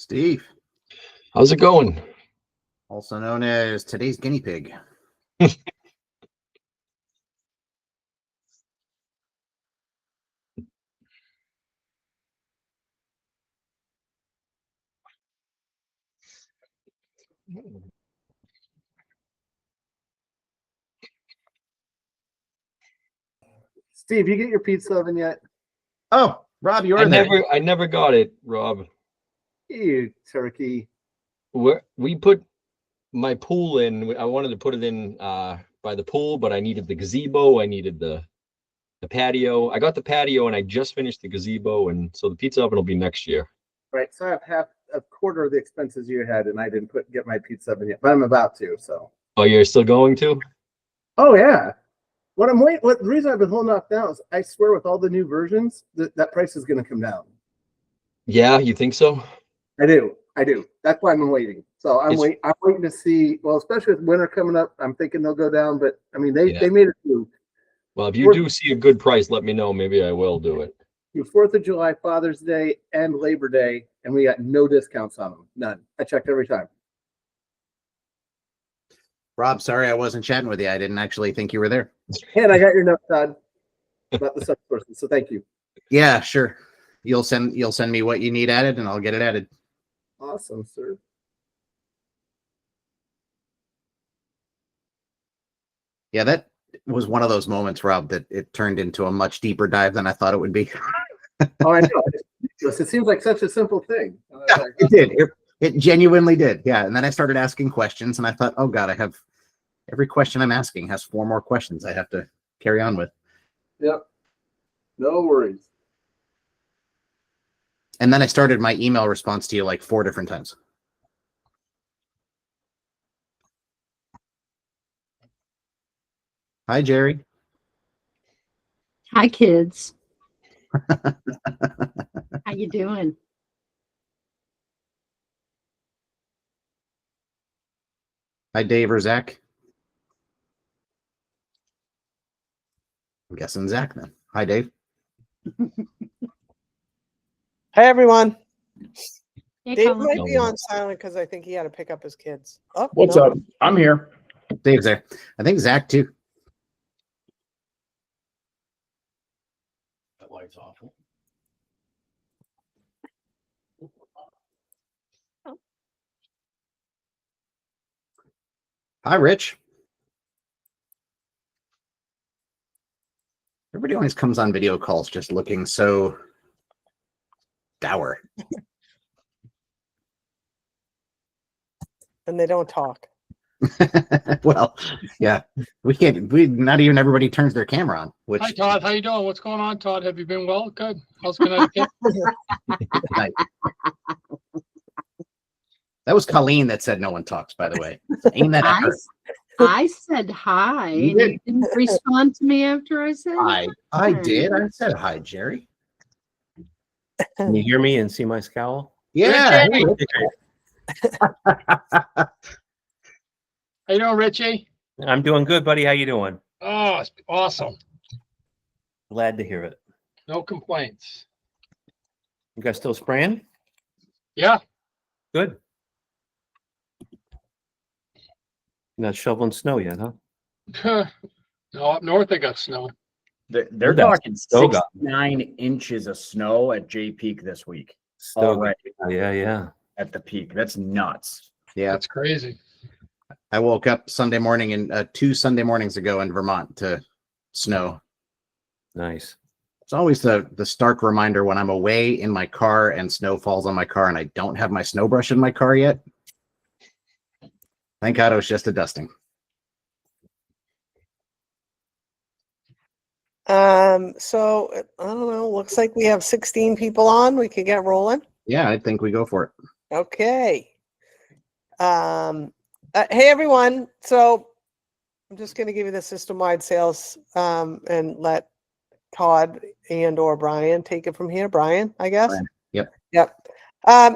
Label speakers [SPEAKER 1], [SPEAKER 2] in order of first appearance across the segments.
[SPEAKER 1] Steve.
[SPEAKER 2] How's it going?
[SPEAKER 1] Also known as today's guinea pig.
[SPEAKER 3] Steve, you get your pizza oven yet?
[SPEAKER 1] Oh, Rob, you are there.
[SPEAKER 2] I never got it, Rob.
[SPEAKER 3] You turkey.
[SPEAKER 2] We put my pool in. I wanted to put it in by the pool, but I needed the gazebo. I needed the patio. I got the patio, and I just finished the gazebo, and so the pizza oven will be next year.
[SPEAKER 3] Right. So I have a quarter of the expenses you had, and I didn't get my pizza oven yet, but I'm about to. So.
[SPEAKER 2] Oh, you're still going to?
[SPEAKER 3] Oh yeah. What the reason I've been holding off now is I swear with all the new versions that price is going to come down.
[SPEAKER 2] Yeah, you think so?
[SPEAKER 3] I do. That's why I'm waiting. So I'm waiting to see. Well, especially with winter coming up, I'm thinking they'll go down. But I mean, they made it through.
[SPEAKER 2] Well, if you do see a good price, let me know. Maybe I will do it.
[SPEAKER 3] Through 4th of July, Father's Day, and Labor Day, and we got no discounts on them. None. I checked every time.
[SPEAKER 1] Rob, sorry I wasn't chatting with you. I didn't actually think you were there.
[SPEAKER 3] And I got your note, Todd, about the subsources. So thank you.
[SPEAKER 1] Yeah, sure. You'll send me what you need added, and I'll get it added.
[SPEAKER 3] Awesome, sir.
[SPEAKER 1] Yeah, that was one of those moments, Rob, that it turned into a much deeper dive than I thought it would be.
[SPEAKER 3] Oh, I know. It seems like such a simple thing.
[SPEAKER 1] Yeah, it did. It genuinely did. Yeah. And then I started asking questions, and I thought, oh God, I have every question I'm asking has 4 more questions I have to carry on with.
[SPEAKER 3] Yep. No worries.
[SPEAKER 1] And then I started my email response to you like 4 different times. Hi, Jerry.
[SPEAKER 4] Hi, kids. How you doing?
[SPEAKER 1] Hi, Dave or Zach. I'm guessing Zach then. Hi, Dave.
[SPEAKER 5] Hey, everyone.
[SPEAKER 4] Hey,
[SPEAKER 5] Dave
[SPEAKER 4] Colin.
[SPEAKER 5] might be on silent because I think he had to pick up his kids. Oh,
[SPEAKER 6] What's
[SPEAKER 5] no.
[SPEAKER 6] up? I'm here.
[SPEAKER 1] Dave's there. I think Zach too.
[SPEAKER 6] That light's awful.
[SPEAKER 1] Hi, Rich. Everybody always comes on video calls just looking so dour.
[SPEAKER 5] And they don't talk.
[SPEAKER 1] Well, yeah, not even everybody turns their camera on. Which,
[SPEAKER 6] Hi, Todd. How you doing? What's going on, Todd? Have you been well? Good. How's Connecticut?
[SPEAKER 1] Nice. That was Colleen that said no one talks, by the way. Ain't that
[SPEAKER 4] I,
[SPEAKER 1] her?
[SPEAKER 4] I said hi,
[SPEAKER 1] You
[SPEAKER 4] and
[SPEAKER 1] did.
[SPEAKER 4] you didn't respond to me after I said
[SPEAKER 1] I did. I said hi, Jerry.
[SPEAKER 7] Can you hear me and see my scowl?
[SPEAKER 1] Yeah.
[SPEAKER 6] Richie! How you doing, Richie?
[SPEAKER 7] I'm doing good, buddy. How you doing?
[SPEAKER 6] Oh, it's awesome.
[SPEAKER 7] Glad to hear it.
[SPEAKER 6] No complaints.
[SPEAKER 7] You guys still spraying?
[SPEAKER 6] Yeah.
[SPEAKER 7] Good. Not shoveling snow yet, huh?
[SPEAKER 6] No, up north they got snow.
[SPEAKER 8] They're
[SPEAKER 7] That's
[SPEAKER 8] talking
[SPEAKER 7] still got-
[SPEAKER 8] 69 inches of snow at J Peak this week.
[SPEAKER 7] Still
[SPEAKER 8] Already
[SPEAKER 7] yeah.
[SPEAKER 8] at the peak. That's nuts.
[SPEAKER 1] Yeah.
[SPEAKER 6] That's crazy.
[SPEAKER 1] I woke up Sunday morning and 2 Sunday mornings ago in Vermont to snow.
[SPEAKER 7] Nice.
[SPEAKER 1] It's always the stark reminder when I'm away in my car and snow falls on my car and I don't have my snow brush in my car yet. Thank God it was just a dusting.
[SPEAKER 5] So I don't know. Looks like we have 16 people on. We could get rolling.
[SPEAKER 1] Yeah, I think we go for it.
[SPEAKER 5] Okay. Hey, everyone. So I'm just going to give you the system-wide sales and let Todd and or Brian take it from here. Brian, I guess.
[SPEAKER 1] Brian. Yep.
[SPEAKER 5] Yep.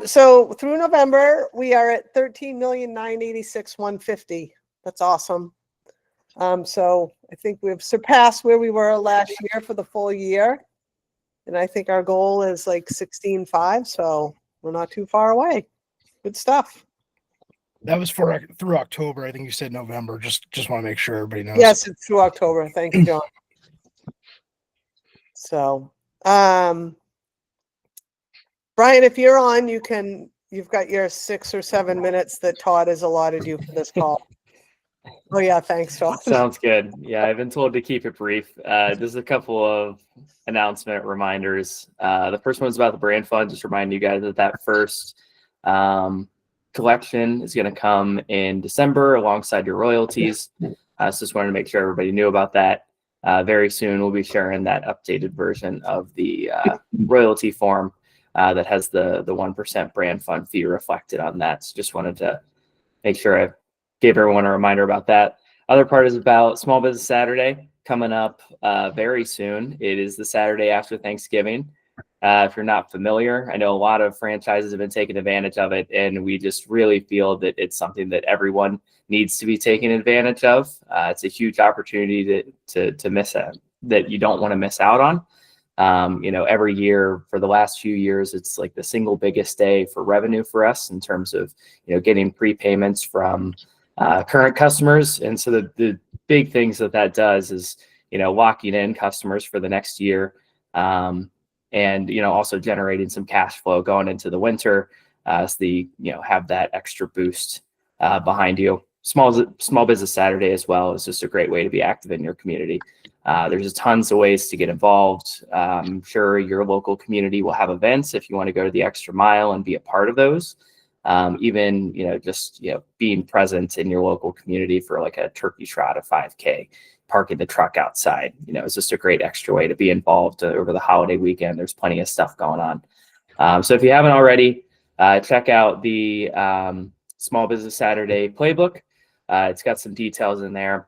[SPEAKER 5] So through November, we are at 13,986,150. That's awesome. So I think we've surpassed where we were last year for the full year. And I think our goal is like 16.5. So we're not too far away. Good stuff.
[SPEAKER 9] That was through October. I think you said November. Just want to make sure everybody knows.
[SPEAKER 5] Yes, it's through October. Thank you, John. So, Brian, if you're on, you've got your 6 or 7 minutes that Todd has allotted you for this call. Oh yeah, thanks, Todd.
[SPEAKER 10] Sounds good. Yeah, I've been told to keep it brief. Just a couple of announcement reminders. The first one's about the brand fund. Just reminding you guys that first collection is going to come in December alongside your royalties. So just wanted to make sure everybody knew about that. Very soon we'll be sharing that updated version of the royalty form that has the 1% brand fund fee reflected on that. So just wanted to make sure I gave everyone a reminder about that. Other part is about Small Business Saturday coming up very soon. It is the Saturday after Thanksgiving. If you're not familiar, I know a lot of franchises have been taking advantage of it, and we just really feel that it's something that everyone needs to be taking advantage of. It's a huge opportunity to miss it, that you don't want to miss out on. Every year for the last few years, it's like the single biggest day for revenue for us in terms of, getting prepayments from current customers. And so the big things that does is, locking in customers for the next year. And also generating some cash flow going into the winter, so have that extra boost behind you. Small Business Saturday as well is just a great way to be active in your community. There's just tons of ways to get involved. I'm sure your local community will have events if you want to go to the extra mile and be a part of those. Even being present in your local community for like a turkey trot, a 5K. Parking the truck outside, it's just a great extra way to be involved over the holiday weekend. There's plenty of stuff going on. So if you haven't already, check out the Small Business Saturday playbook. It's got some details in there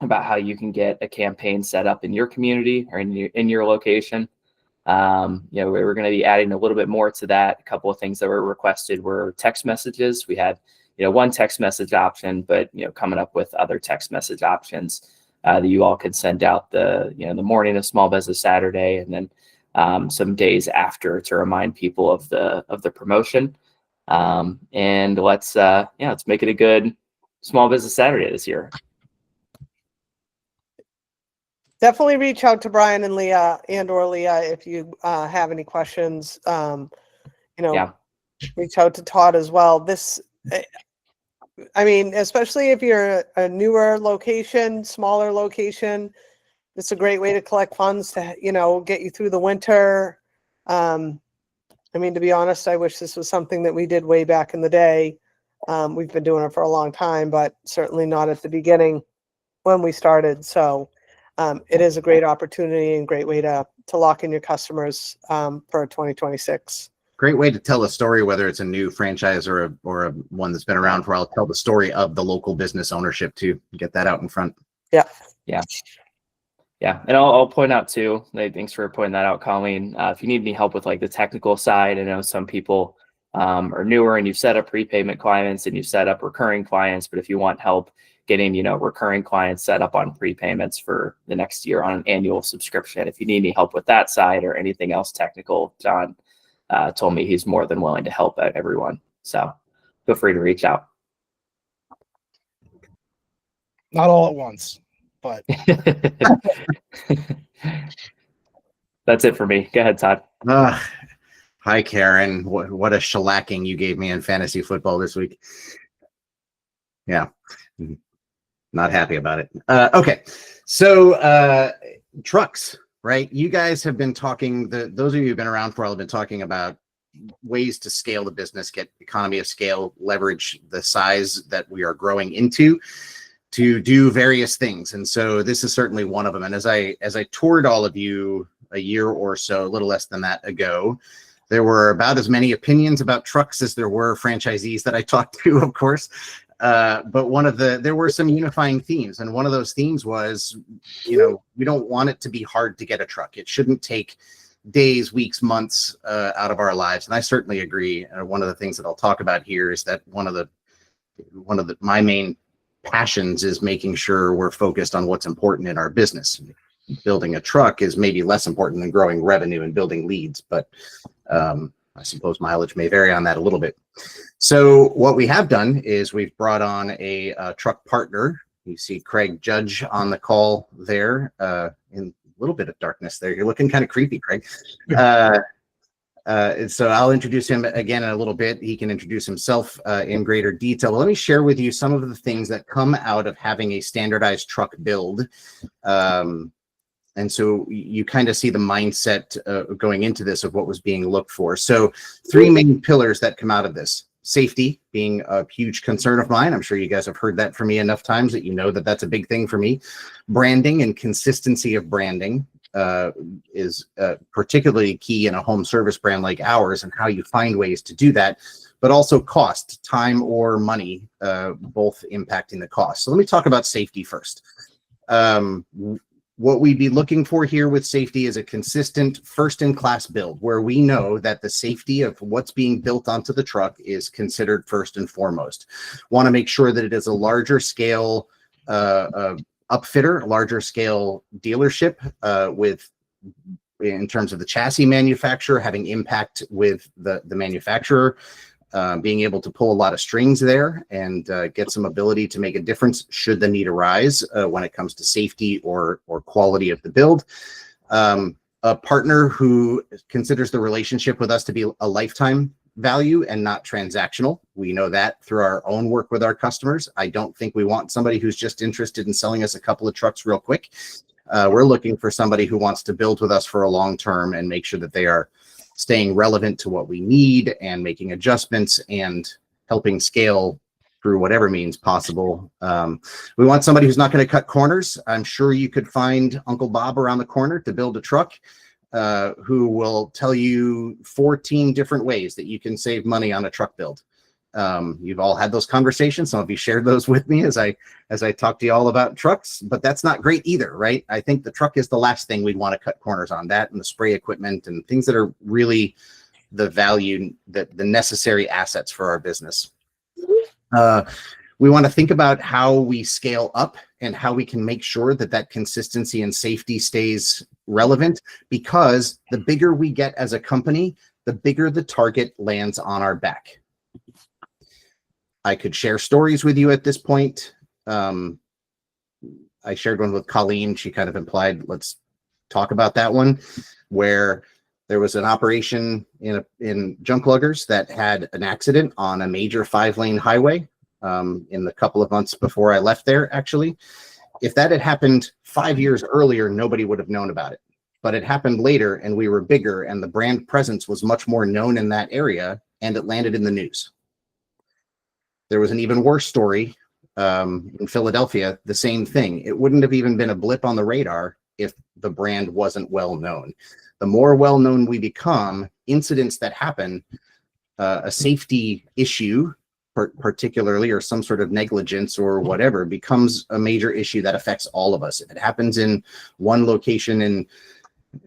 [SPEAKER 10] about how you can get a campaign set up in your community or in your location. We're going to be adding a little bit more to that. A couple of things that were requested were text messages. We had, one text message option, but, coming up with other text message options that you all could send out the morning of Small Business Saturday, and then some days after to remind people of the promotion. And let's make it a good Small Business Saturday this year.
[SPEAKER 5] Definitely reach out to Brian and Leah or Leah if you have any questions. Reach out to Todd as well. Especially if you're a newer location, smaller location, it's a great way to collect funds to, get you through the winter. To be honest, I wish this was something that we did way back in the day. We've been doing it for a long time, but certainly not at the beginning when we started. So it is a great opportunity and great way to lock in your customers for 2026.
[SPEAKER 1] Great way to tell a story, whether it's a new franchise or a one that's been around for a while. Tell the story of the local business ownership to get that out in front.
[SPEAKER 5] Yeah.
[SPEAKER 10] And I'll point out too, thanks for pointing that out, Colleen. If you need any help with like the technical side, I know some people are newer and you've set up prepayment clients and you've set up recurring clients, but if you want help getting, recurring clients set up on prepayments for the next year on an annual subscription, if you need any help with that side or anything else technical, John told me he's more than willing to help out everyone. So feel free to reach out.
[SPEAKER 9] Not all at once, but
[SPEAKER 10] that's it for me. Go ahead, Todd.
[SPEAKER 1] Hi, Karen. What a shellacking you gave me in fantasy football this week. Yeah. Not happy about it. Okay. So trucks. Right. You guys have been talking, those of you who've been around for a while have been talking about ways to scale the business, get economy of scale, leverage the size that we are growing into to do various things. And so this is certainly one of them. And as I toured all of you a year or so, a little less than that ago, there were about as many opinions about trucks as there were franchisees that I talked to, of course. But there were some unifying themes, and one of those themes was, we don't want it to be hard to get a truck. It shouldn't take days, weeks, months out of our lives. And I certainly agree. One of the things that I'll talk about here is that one of my main passions is making sure we're focused on what's important in our business. Building a truck is maybe less important than growing revenue and building leads, but I suppose mileage may vary on that a little bit. So what we have done is we've brought on a truck partner. You see Craig Judge on the call there in a little bit of darkness there. You're looking kind of creepy, Craig. So I'll introduce him again in a little bit. He can introduce himself in greater detail. Let me share with you some of the things that come out of having a standardized truck build. And so you kind of see the mindset going into this of what was being looked for. So 3 main pillars that come out of this. Safety being a huge concern of mine. I'm sure you guys have heard that from me enough times that you know that that's a big thing for me. Branding and consistency of branding is particularly key in a home service brand like ours, and how you find ways to do that, but also cost, time or money, both impacting the cost. So let me talk about safety first. What we'd be looking for here with safety is a consistent first-in-class build where we know that the safety of what's being built onto the truck is considered first and foremost. Want to make sure that it is a larger scale upfitter, a larger scale dealership in terms of the chassis manufacturer having impact with the manufacturer, being able to pull a lot of strings there and get some ability to make a difference should the need arise when it comes to safety or quality of the build. A partner who considers the relationship with us to be a lifetime value and not transactional. We know that through our own work with our customers. I don't think we want somebody who's just interested in selling us a couple of trucks real quick. We're looking for somebody who wants to build with us for a long term and make sure that they are staying relevant to what we need and making adjustments and helping scale through whatever means possible. We want somebody who's not going to cut corners. I'm sure you could find Uncle Bob around the corner to build a truck who will tell you 14 different ways that you can save money on a truck build. You've all had those conversations. Some of you shared those with me as I talked to you all about trucks, but that's not great either, right? I think the truck is the last thing we'd want to cut corners on, that and the spray equipment and things that are really the value, that the necessary assets for our business. We want to think about how we scale up and how we can make sure that that consistency and safety stays relevant, because the bigger we get as a company, the bigger the target lands on our back. I could share stories with you at this point. I shared one with Colleen. She kind of implied, let's talk about that one, where there was an operation in junk luggers that had an accident on a major 5-lane highway in the couple of months before I left there, actually. If that had happened 5 years earlier, nobody would have known about it. But it happened later and we were bigger and the brand presence was much more known in that area and it landed in the news. There was an even worse story in Philadelphia, the same thing. It wouldn't have even been a blip on the radar if the brand wasn't well known. The more well known we become, incidents that happen, a safety issue, particularly, or some sort of negligence or whatever, becomes a major issue that affects all of us. If it happens in one location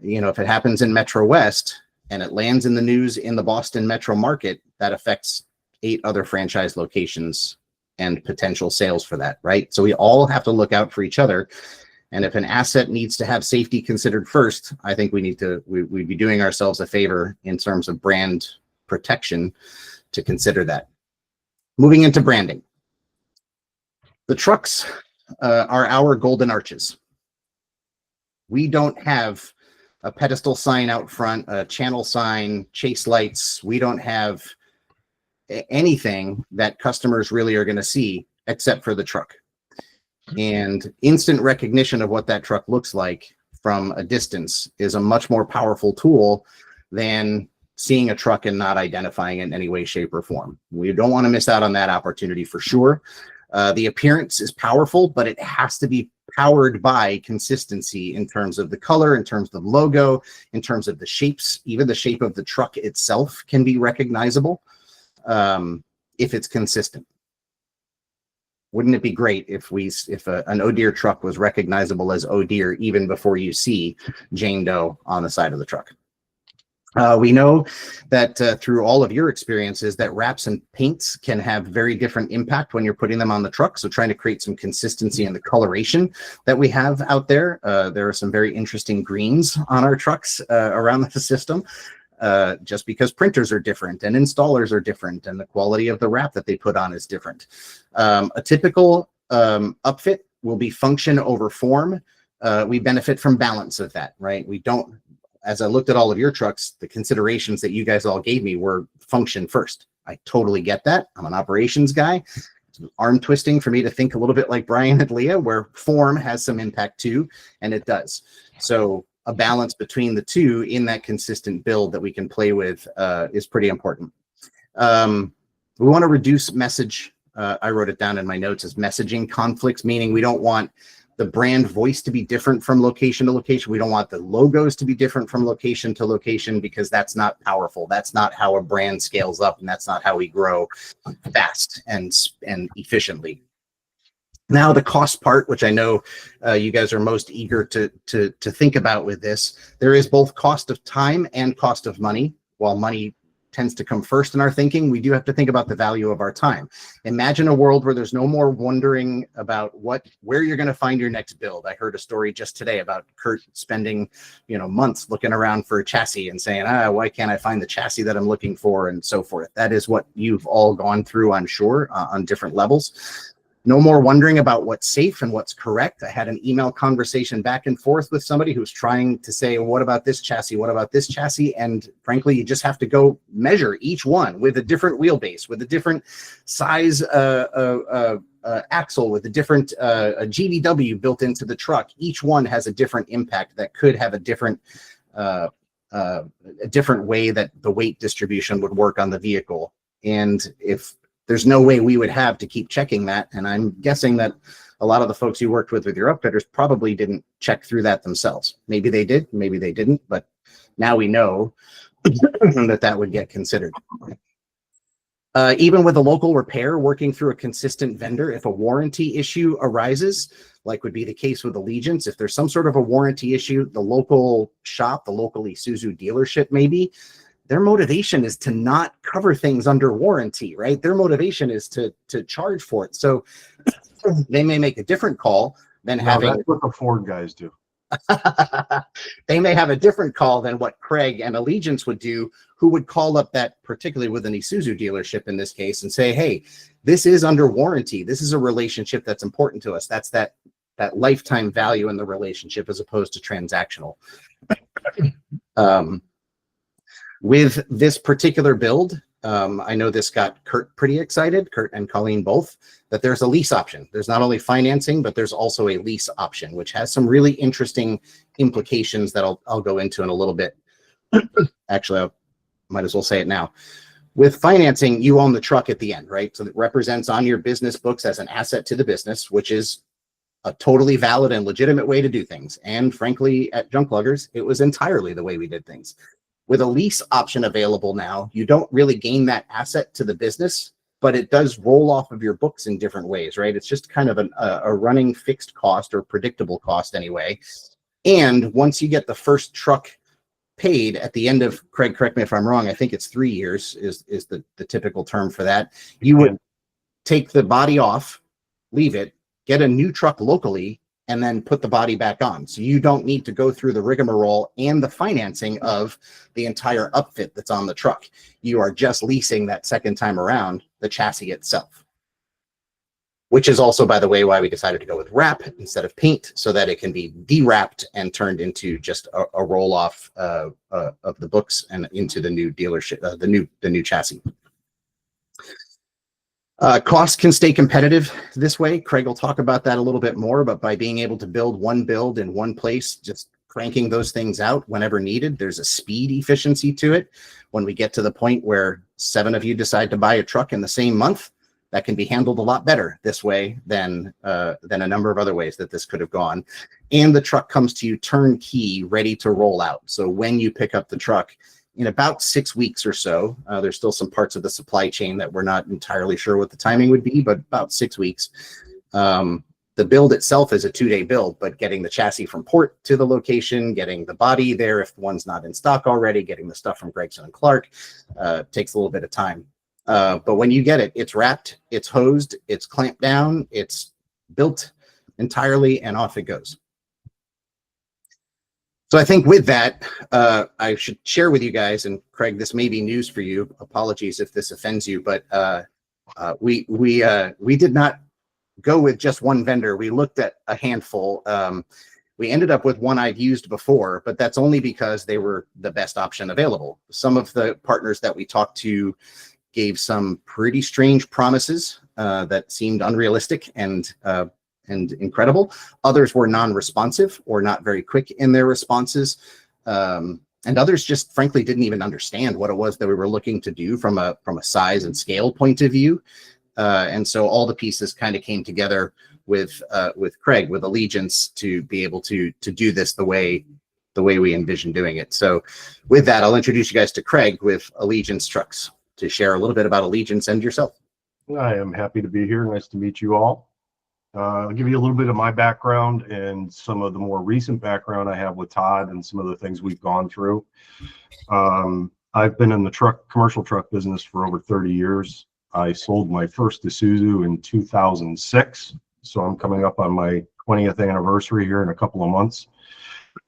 [SPEAKER 1] if it happens in Metro West and it lands in the news in the Boston metro market, that affects 8 other franchise locations and potential sales for that, right? So we all have to look out for each other. And if an asset needs to have safety considered first, I think we'd be doing ourselves a favor in terms of brand protection to consider that. Moving into branding. The trucks are our golden arches. We don't have a pedestal sign out front, a channel sign, chase lights. We don't have anything that customers really are going to see except for the truck. And instant recognition of what that truck looks like from a distance is a much more powerful tool than seeing a truck and not identifying it in any way, shape, or form. We don't want to miss out on that opportunity for sure. The appearance is powerful, but it has to be powered by consistency in terms of the color, in terms of the logo, in terms of the shapes. Even the shape of the truck itself can be recognizable if it's consistent. Wouldn't it be great if an Oh Deer truck was recognizable as Oh Deer even before you see Jane Doe on the side of the truck? We know that through all of your experiences that wraps and paints can have very different impact when you're putting them on the truck. So trying to create some consistency in the coloration that we have out there. There are some very interesting greens on our trucks around the system. just because printers are different and installers are different and the quality of the wrap that they put on is different. A typical upfit will be function over form. We benefit from balance of that, right? We don't, as I looked at all of your trucks, the considerations that you guys all gave me were function first. I totally get that. I'm an operations guy. It's arm twisting for me to think a little bit like Brian and Leah, where form has some impact too, and it does. So a balance between the two in that consistent build that we can play with is pretty important. We want to reduce message. I wrote it down in my notes as messaging conflicts, meaning we don't want the brand voice to be different from location to location. We don't want the logos to be different from location to location because that's not powerful. That's not how a brand scales up, and that's not how we grow fast and efficiently. Now the cost part, which I know you guys are most eager to think about with this, there is both cost of time and cost of money. While money tends to come first in our thinking, we do have to think about the value of our time. Imagine a world where there's no more wondering about where you're going to find your next build. I heard a story just today about Kurt spending, months looking around for a chassis and saying, why can't I find the chassis that I'm looking for, and so forth. That is what you've all gone through, I'm sure, on different levels. No more wondering about what's safe and what's correct. I had an email conversation back and forth with somebody who's trying to say, what about this chassis? What about this chassis? And frankly, you just have to go measure each one with a different wheelbase, with a different size axle, with a different a GVW built into the truck. Each one has a different impact that could have a different way that the weight distribution would work on the vehicle. And if there's no way we would have to keep checking that. And I'm guessing that a lot of the folks you worked with your upfitters probably didn't check through that themselves. Maybe they did, maybe they didn't, but now we know that would get considered. Even with a local repair, working through a consistent vendor, if a warranty issue arises, like would be the case with Allegiance, if there's some sort of a warranty issue, the local shop, the local Isuzu dealership maybe, their motivation is to not cover things under warranty, right? Their motivation is to charge for it. So they may make a different call than having.
[SPEAKER 11] That's what the Ford guys do.
[SPEAKER 1] They may have a different call than what Craig and Allegiance would do, who would call up that, particularly with an Isuzu dealership in this case, and say, hey, this is under warranty. This is a relationship that's important to us. That's that lifetime value in the relationship as opposed to transactional. With this particular build, I know this got Kurt pretty excited, Kurt and Colleen both, that there's a lease option. There's not only financing, but there's also a lease option, which has some really interesting implications that I'll go into in a little bit. Actually, I might as well say it now. With financing, you own the truck at the end, right? So it represents on your business books as an asset to the business, which is a totally valid and legitimate way to do things. And frankly, at Junk Luggers, it was entirely the way we did things. With a lease option available now, you don't really gain that asset to the business, but it does roll off of your books in different ways, right? It's just kind of a running fixed cost or predictable cost anyway. And once you get the first truck paid at the end of, Craig, correct me if I'm wrong, I think it's 3 years is the typical term for that. You would take the body off, leave it, get a new truck locally, and then put the body back on. So you don't need to go through the rigmarole and the financing of the entire upfit that's on the truck. You are just leasing that second time around the chassis itself, which is also, by the way, why we decided to go with wrap instead of paint, so that it can be de-wrapped and turned into just a roll-off of the books and into the new dealership, the new chassis. Costs can stay competitive this way. Craig will talk about that a little bit more, but by being able to build one build in one place, just cranking those things out whenever needed, there's a speed efficiency to it. When we get to the point where 7 of you decide to buy a truck in the same month, that can be handled a lot better this way than a number of other ways that this could have gone. And the truck comes to you turnkey, ready to roll out. So when you pick up the truck, in about 6 weeks or so, there's still some parts of the supply chain that we're not entirely sure what the timing would be, but about 6 weeks. The build itself is a 2-day build, but getting the chassis from port to the location, getting the body there if one's not in stock already, getting the stuff from Gregson and Clark takes a little bit of time. But when you get it, it's wrapped, it's hosed, it's clamped down, it's built entirely, and off it goes. So I think with that, I should share with you guys, and Craig, this may be news for you. Apologies if this offends you, but we did not go with just one vendor. We looked at a handful. We ended up with one I've used before, but that's only because they were the best option available. Some of the partners that we talked to gave some pretty strange promises that seemed unrealistic and incredible. Others were non-responsive or not very quick in their responses. And others just frankly didn't even understand what it was that we were looking to do from a size and scale point of view. And so all the pieces kind of came together with Craig, with Allegiance, to be able to do this the way we envision doing it. So with that, I'll introduce you guys to Craig with Allegiance Trucks to share a little bit about Allegiance and yourself.
[SPEAKER 11] I am happy to be here. Nice to meet you all. I'll give you a little bit of my background and some of the more recent background I have with Todd and some of the things we've gone through. I've been in the commercial truck business for over 30 years. I sold my first Isuzu in 2006. So I'm coming up on my 20th anniversary here in a couple of months.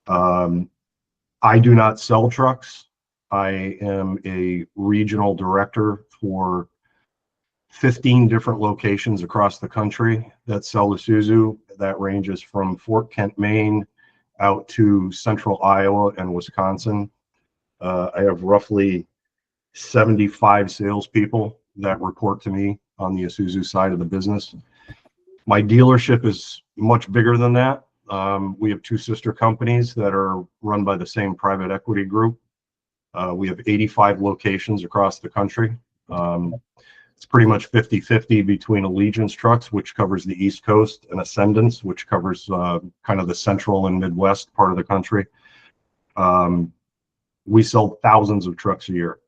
[SPEAKER 11] I do not sell trucks. I am a regional director for 15 different locations across the country that sell Isuzu. That ranges from Fort Kent, Maine, out to central Iowa and Wisconsin. I have roughly 75 salespeople that report to me on the Isuzu side of the business. My dealership is much bigger than that. We have two sister companies that are run by the same private equity group. We have 85 locations across the country. It's pretty much 50-50 between Allegiance Trucks, which covers the East Coast, and Ascendance, which covers kind of the central and Midwest part of the country. We sell thousands of trucks a year.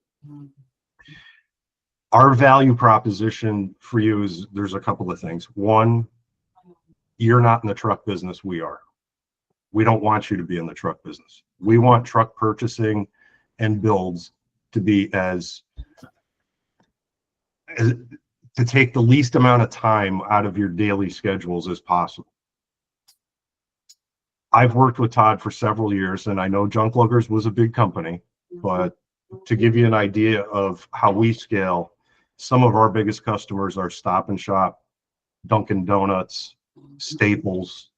[SPEAKER 11] Our value proposition for you is there's a couple of things. One, you're not in the truck business, we are. We don't want you to be in the truck business. We want truck purchasing and builds to be to take the least amount of time out of your daily schedules as possible. I've worked with Todd for several years, and I know Junk Luggers was a big company, but to give you an idea of how we scale, some of our biggest customers are Stop and Shop, Dunkin' Donuts, Staples.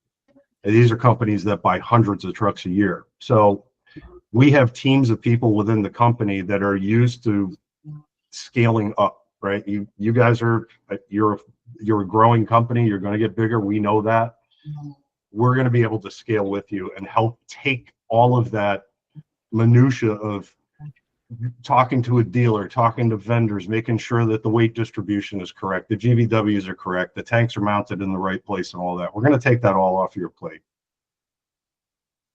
[SPEAKER 11] And these are companies that buy hundreds of trucks a year. So we have teams of people within the company that are used to scaling up, right? You guys are, you're a growing company. You're going to get bigger. We know that. We're going to be able to scale with you and help take all of that minutia of talking to a dealer, talking to vendors, making sure that the weight distribution is correct, the GVWs are correct, the tanks are mounted in the right place and all that. We're going to take that all off your plate.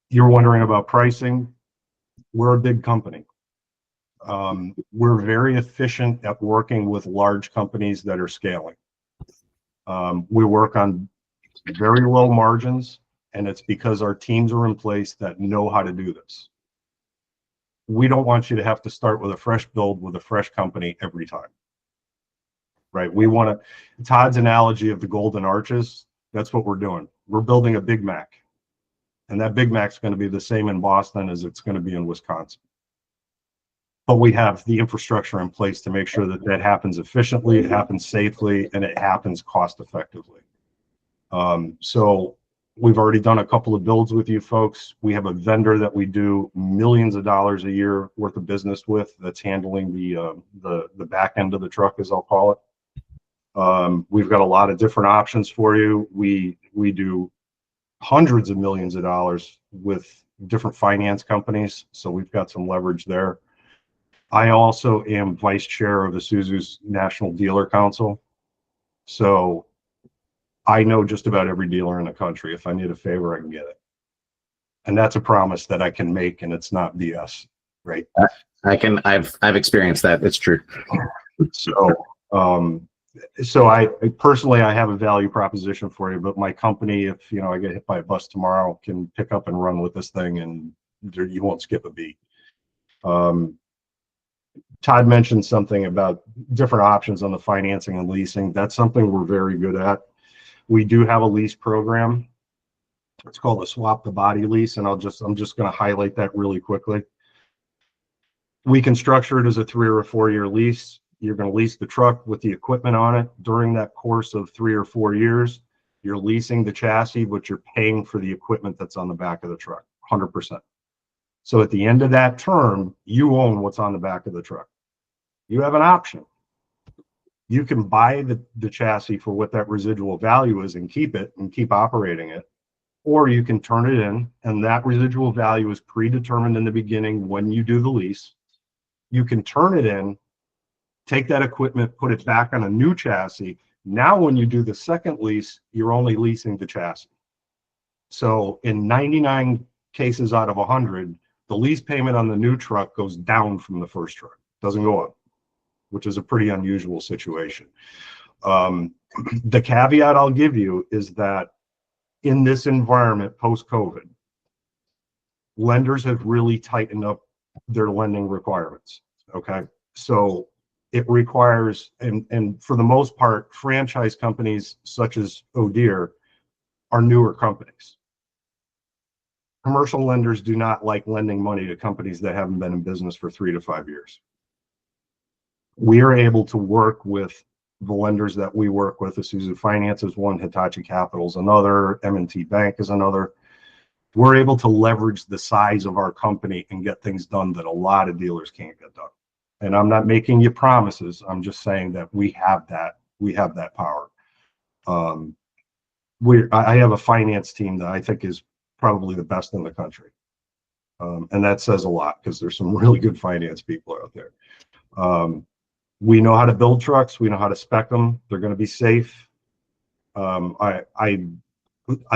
[SPEAKER 11] You're wondering about pricing. We're a big company. We're very efficient at working with large companies that are scaling. We work on very low margins, and it's because our teams are in place that know how to do this. We don't want you to have to start with a fresh build with a fresh company every time, right? We want to, Todd's analogy of the golden arches, that's what we're doing. We're building a Big Mac, and that Big Mac's going to be the same in Boston as it's going to be in Wisconsin. But we have the infrastructure in place to make sure that that happens efficiently, it happens safely, and it happens cost effectively. So we've already done a couple of builds with you folks. We have a vendor that we do millions of dollars a year worth of business with that's handling the back end of the truck, as I'll call it. We've got a lot of different options for you. We do hundreds of millions of dollars with different finance companies, so we've got some leverage there. I also am vice chair of Isuzu's National Dealer Council, so I know just about every dealer in the country. If I need a favor, I can get it. And that's a promise that I can make, and it's not BS, right?
[SPEAKER 1] I've experienced that. It's true.
[SPEAKER 11] So I personally, I have a value proposition for you, but my company, if I get hit by a bus tomorrow, can pick up and run with this thing, and you won't skip a beat. Todd mentioned something about different options on the financing and leasing. That's something we're very good at. We do have a lease program. It's called a swap the body lease, and I'm just going to highlight that really quickly. We can structure it as a 3 or a 4 year lease. You're going to lease the truck with the equipment on it. During that course of 3 or 4 years, you're leasing the chassis, but you're paying for the equipment that's on the back of the truck, 100%. So at the end of that term, you own what's on the back of the truck. You have an option. You can buy the chassis for what that residual value is and keep it and keep operating it. Or you can turn it in, and that residual value is predetermined in the beginning when you do the lease. You can turn it in, take that equipment, put it back on a new chassis. Now, when you do the second lease, you're only leasing the chassis. So in 99 cases out of 100, the lease payment on the new truck goes down from the first truck, doesn't go up, which is a pretty unusual situation. The caveat I'll give you is that in this environment post-COVID, lenders have really tightened up their lending requirements. Okay, so it requires, and for the most part, franchise companies such as O'Deere are newer companies. Commercial lenders do not like lending money to companies that haven't been in business for 3 to 5 years. We are able to work with the lenders that we work with. Isuzu Finance is one, Hitachi Capital is another, M&T Bank is another. We're able to leverage the size of our company and get things done that a lot of dealers can't get done. And I'm not making you promises. I'm just saying that we have that power. I have a finance team that I think is probably the best in the country. And that says a lot because there's some really good finance people out there. We know how to build trucks. We know how to spec them. They're going to be safe. I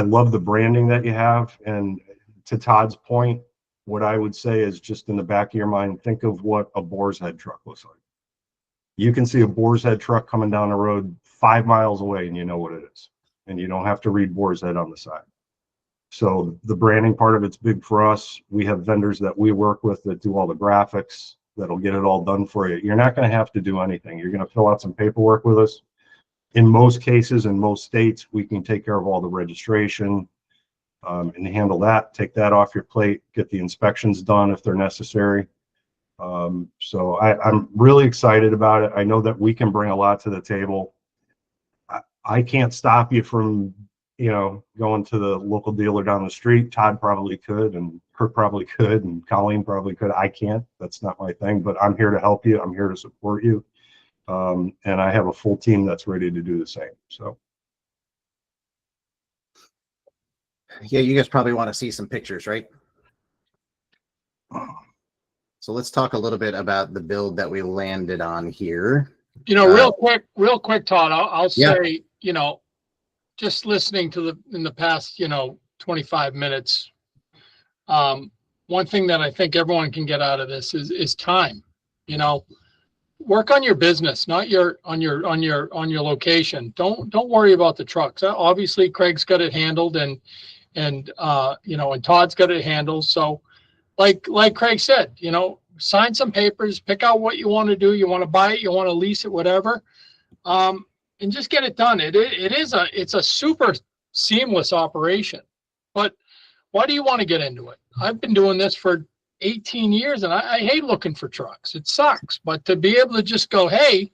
[SPEAKER 11] love the branding that you have. And to Todd's point, what I would say is just in the back of your mind, think of what a Boar's Head truck looks like. You can see a Boar's Head truck coming down the road 5 miles away and you know what it is. And you don't have to read Boar's Head on the side. So the branding part of it's big for us. We have vendors that we work with that do all the graphics, that'll get it all done for you. You're not going to have to do anything. You're going to fill out some paperwork with us. In most cases, in most states, we can take care of all the registration and handle that, take that off your plate, get the inspections done if they're necessary. So I'm really excited about it. I know that we can bring a lot to the table. I can't stop you from, going to the local dealer down the street. Todd probably could, and Kurt probably could, and Colleen probably could. I can't. That's not my thing, but I'm here to help you. I'm here to support you. And I have a full team that's ready to do the same. So.
[SPEAKER 1] Yeah, you guys probably want to see some pictures, right? So let's talk a little bit about the build that we landed on here.
[SPEAKER 6] Real quick, Todd, I'll say, just listening to in the past, 25 minutes, one thing that I think everyone can get out of this is time. Work on your business, not on your location. Don't worry about the trucks. Obviously, Craig's got it handled, and Todd's got it handled. So, like Craig said, sign some papers, pick out what you want to do. You want to buy it, you want to lease it, whatever. And just get it done. It's a super seamless operation. But why do you want to get into it? I've been doing this for 18 years and I hate looking for trucks. It sucks. But to be able to just go, hey,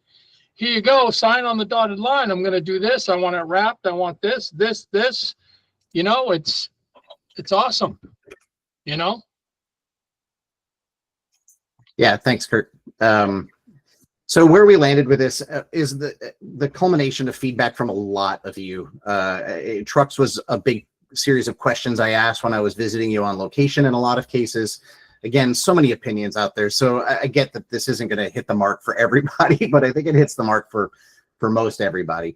[SPEAKER 6] here you go, sign on the dotted line. I'm going to do this. I want it wrapped. I want this. It's awesome.
[SPEAKER 1] Yeah, thanks, Kurt. So where we landed with this is the culmination of feedback from a lot of you. Trucks was a big series of questions I asked when I was visiting you on location in a lot of cases. Again, so many opinions out there. So I get that this isn't going to hit the mark for everybody, but I think it hits the mark for most everybody.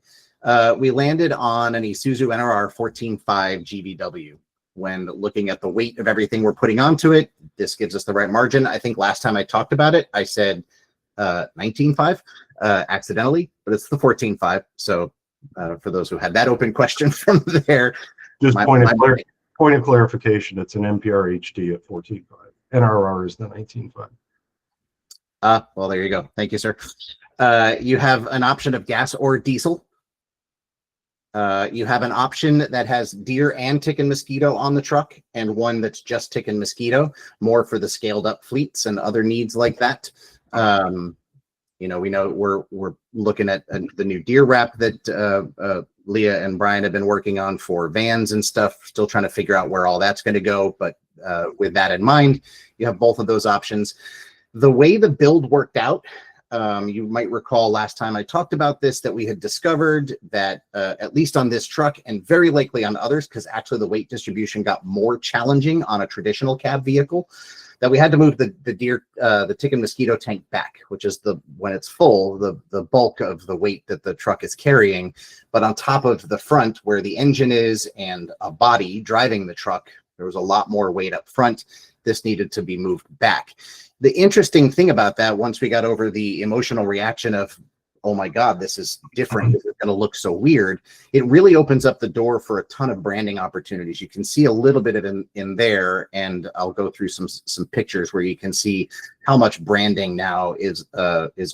[SPEAKER 1] We landed on an Isuzu NRR 14.5 GVW. When looking at the weight of everything we're putting onto it, this gives us the right margin. I think last time I talked about it, I said 19.5 accidentally, but it's the 14.5. So for those who had that open question from there,
[SPEAKER 11] just point of clarification, it's an MPR HD at 14.5. NRR is the 19.5.
[SPEAKER 1] Well, there you go. Thank you, sir. You have an option of gas or diesel. You have an option that has deer and tick and mosquito on the truck, and one that's just tick and mosquito, more for the scaled up fleets and other needs like that. You know, we know we're looking at the new deer wrap that Leah and Brian have been working on for vans and stuff, still trying to figure out where all that's going to go. But with that in mind, you have both of those options. The way the build worked out, you might recall last time I talked about this, that we had discovered that at least on this truck and very likely on others, because actually the weight distribution got more challenging on a traditional cab vehicle, that we had to move the tick and mosquito tank back, which is when it's full, the bulk of the weight that the truck is carrying. But on top of the front where the engine is and a body driving the truck, there was a lot more weight up front. This needed to be moved back. The interesting thing about that, once we got over the emotional reaction of, oh my God, this is different, this is going to look so weird, it really opens up the door for a ton of branding opportunities. You can see a little bit of it in there, and I'll go through some pictures where you can see how much branding now is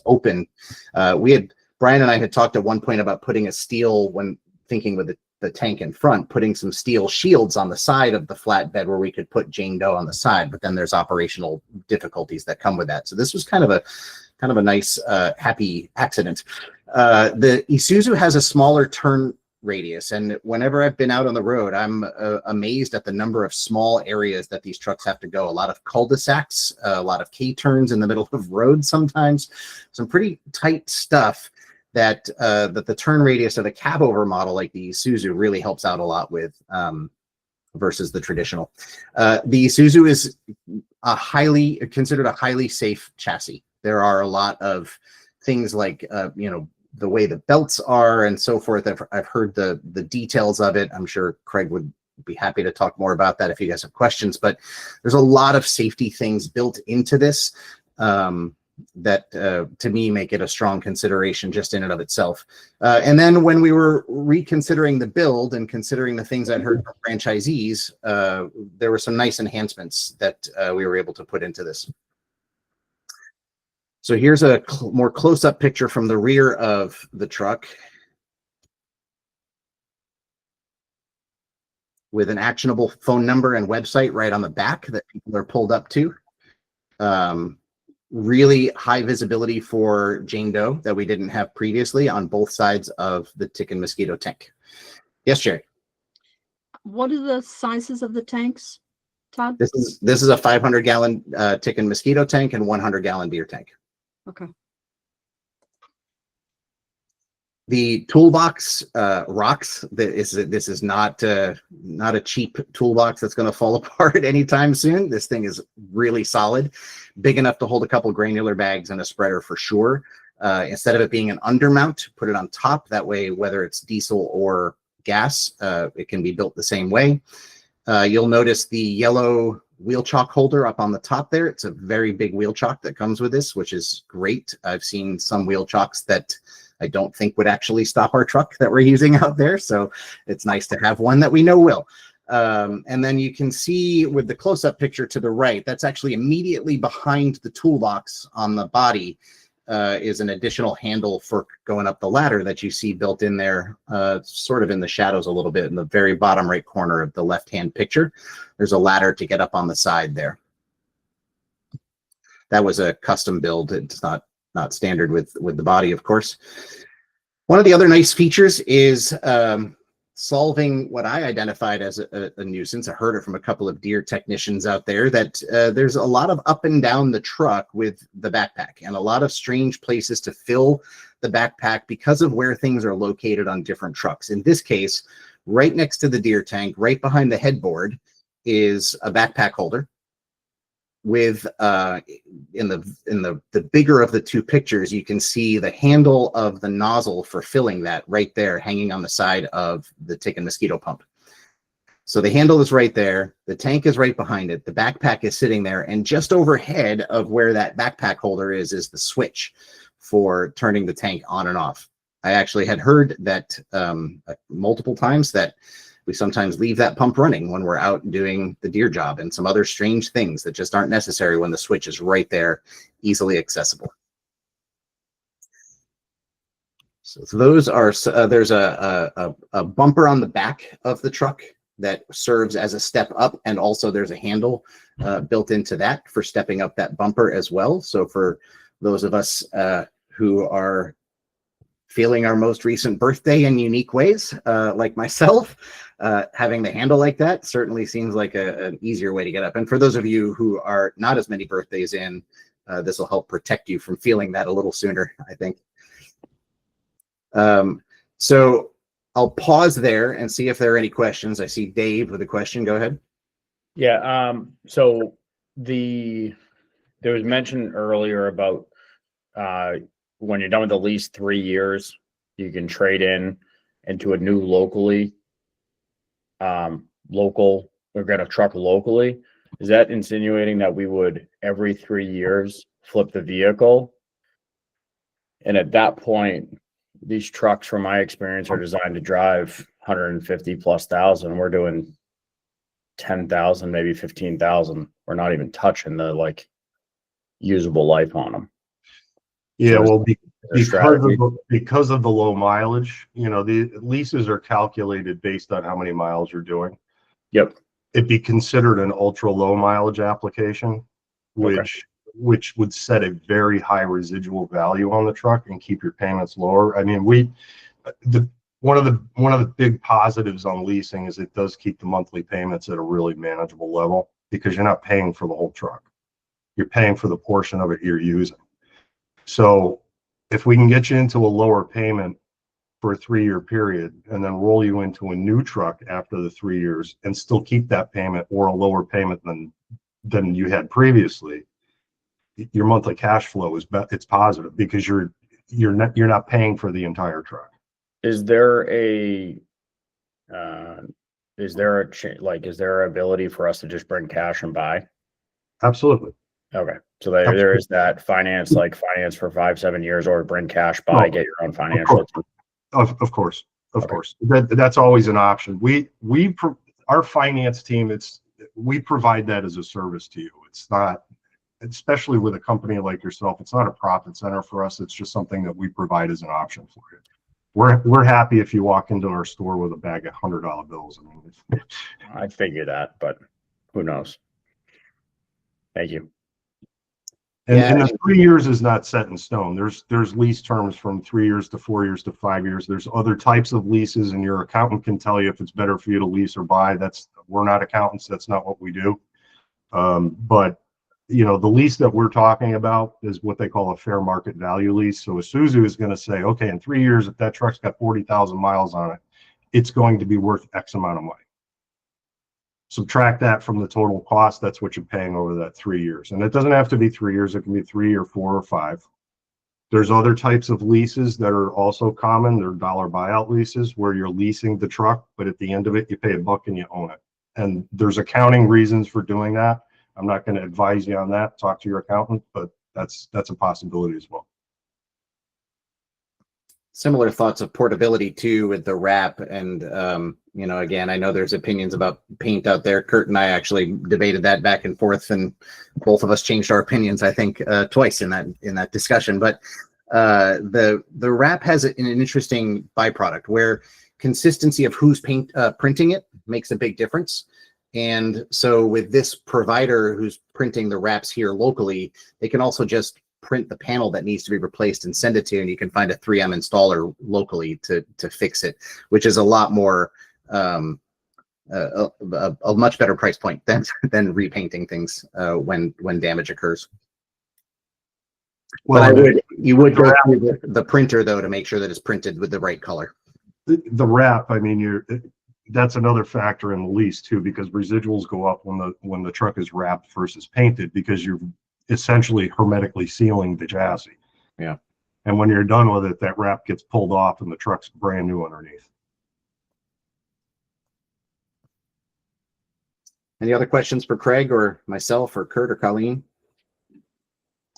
[SPEAKER 1] open. Brian and I had talked at one point about putting a steel, when thinking with the tank in front, putting some steel shields on the side of the flatbed where we could put Jane Doe on the side, but then there's operational difficulties that come with that. So this was kind of a nice happy accident. The Isuzu has a smaller turn radius, and whenever I've been out on the road, I'm amazed at the number of small areas that these trucks have to go. A lot of cul-de-sacs, a lot of K-turns in the middle of roads sometimes, some pretty tight stuff that the turn radius of a cab over model like the Isuzu really helps out a lot with, versus the traditional. The Isuzu is considered a highly safe chassis. There are a lot of things like, you know, the way the belts are and so forth. I've heard the details of it. I'm sure Craig would be happy to talk more about that if you guys have questions, but there's a lot of safety things built into this that to me make it a strong consideration just in and of itself. And then when we were reconsidering the build and considering the things I'd heard from franchisees, there were some nice enhancements that we were able to put into this. So here's a more close-up picture from the rear of the truck with an actionable phone number and website right on the back that people are pulled up to. Really high visibility for Jane Doe that we didn't have previously on both sides of the tick and mosquito tank. Yes, Jerry.
[SPEAKER 4] What are the sizes of the tanks, Todd?
[SPEAKER 1] This is a 500-gallon tick and mosquito tank and 100-gallon deer tank.
[SPEAKER 4] Okay.
[SPEAKER 1] The toolbox rocks. This is not a cheap toolbox that's going to fall apart anytime soon. This thing is really solid, big enough to hold a couple granular bags and a spreader for sure. Instead of it being an undermount, put it on top. That way, whether it's diesel or gas, it can be built the same way. You'll notice the yellow wheel chock holder up on the top there. It's a very big wheel chock that comes with this, which is great. I've seen some wheel chocks that I don't think would actually stop our truck that we're using out there. So it's nice to have one that we know will. And then you can see with the close-up picture to the right, that's actually immediately behind the toolbox on the body, is an additional handle for going up the ladder that you see built in there, sort of in the shadows a little bit in the very bottom right corner of the left-hand picture. There's a ladder to get up on the side there. That was a custom build. It's not standard with the body, of course. One of the other nice features is solving what I identified as a nuisance. I heard it from a couple of deer technicians out there that there's a lot of up and down the truck with the backpack and a lot of strange places to fill the backpack because of where things are located on different trucks. In this case, right next to the deer tank, right behind the headboard, is a backpack holder with in the bigger of the two pictures, you can see the handle of the nozzle for filling that right there hanging on the side of the tick and mosquito pump. So the handle is right there, the tank is right behind it, the backpack is sitting there, and just overhead of where that backpack holder is the switch for turning the tank on and off. I actually had heard that multiple times that we sometimes leave that pump running when we're out doing the deer job and some other strange things that just aren't necessary when the switch is right there, easily accessible. So those are there's a bumper on the back of the truck that serves as a step up, and also there's a handle built into that for stepping up that bumper as well. So for those of us who are feeling our most recent birthday in unique ways, like myself, having the handle like that certainly seems like an easier way to get up. And for those of you who are not as many birthdays in, this will help protect you from feeling that a little sooner, I think. So I'll pause there and see if there are any questions. I see Dave with a question. Go ahead.
[SPEAKER 8] Yeah. So there was mention earlier about when you're done with at least 3 years, you can trade into a new local or get a truck locally. Is that insinuating that we would every 3 years flip the vehicle? And at that point, these trucks, from my experience, are designed to drive 150 plus thousand. We're doing 10,000, maybe 15,000. We're not even touching the usable life on them.
[SPEAKER 11] Yeah,
[SPEAKER 8] So
[SPEAKER 11] well, because of the low mileage, the leases are calculated based on how many miles you're doing.
[SPEAKER 8] Yep.
[SPEAKER 11] It'd be considered an ultra low mileage application, which would set a very high residual value on the truck and keep your payments lower. I mean, one of the big positives on leasing is it does keep the monthly payments at a really manageable level, because you're not paying for the whole truck. You're paying for the portion of it you're using. So if we can get you into a lower payment for a 3-year period and then roll you into a new truck after the 3 years and still keep that payment or a lower payment than you had previously, your monthly cash flow it's positive, because you're not paying for the entire truck.
[SPEAKER 8] Is there ability for us to just bring cash and buy?
[SPEAKER 11] Absolutely.
[SPEAKER 8] Okay. So there is that finance for 5-7 years, or bring cash, buy, get your own financial.
[SPEAKER 11] Of course. That's always an option. Our finance team, we provide that as a service to you. It's not, especially with a company like yourself, it's not a profit center for us. It's just something that we provide as an option for you. We're happy if you walk into our store with a bag of $100 bills. I mean,
[SPEAKER 8] I figure that, but who knows? Thank you.
[SPEAKER 11] And the 3 years is not set in stone. There's lease terms from 3 years to 4 years to 5 years. There's other types of leases, and your accountant can tell you if it's better for you to lease or buy. We're not accountants. That's not what we do. But the lease that we're talking about is what they call a fair market value lease. So Isuzu is going to say, okay, in 3 years, if that truck's got 40,000 miles on it, it's going to be worth X amount of money. Subtract that from the total cost. That's what you're paying over that 3 years. And it doesn't have to be 3 years. It can be 3 or 4 or 5. There's other types of leases that are also common. They're dollar buyout leases, where you're leasing the truck, but at the end of it, you pay $1 and you own it. And there's accounting reasons for doing that. I'm not going to advise you on that. Talk to your accountant, but that's a possibility as well.
[SPEAKER 1] Similar thoughts of portability too with the wrap, and again, I know there's opinions about paint out there. Kurt and I actually debated that back and forth, and both of us changed our opinions, I think, twice in that discussion. But the wrap has an interesting byproduct where consistency of who's printing it makes a big difference. And so with this provider who's printing the wraps here locally, they can also just print the panel that needs to be replaced and send it to you, and you can find a 3M installer locally to fix it, which is a lot more a much better price point than repainting things when damage occurs. Well, but you would go through the printer though to make sure that it's printed with the right color.
[SPEAKER 11] The wrap, I mean, that's another factor in the lease too, because residuals go up when the truck is wrapped versus painted, because you're essentially hermetically sealing the chassis.
[SPEAKER 1] Yeah.
[SPEAKER 11] And when you're done with it, that wrap gets pulled off and the truck's brand new underneath.
[SPEAKER 1] Any other questions for Craig or myself or Kurt or Colleen?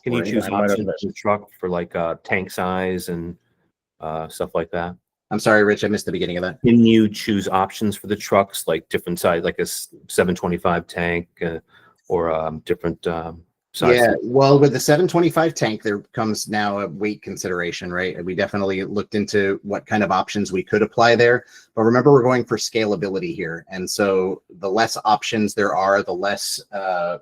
[SPEAKER 7] Can you choose options for the truck for tank size and stuff like that?
[SPEAKER 1] I'm sorry, Rich, I missed the beginning of that.
[SPEAKER 7] Can you choose options for the trucks, like different size, like a 725 tank or different size?
[SPEAKER 1] Yeah, well, with the 725 tank, there comes now a weight consideration, right? We definitely looked into what kind of options we could apply there. But remember, we're going for scalability here. And so the less options there are, the less, the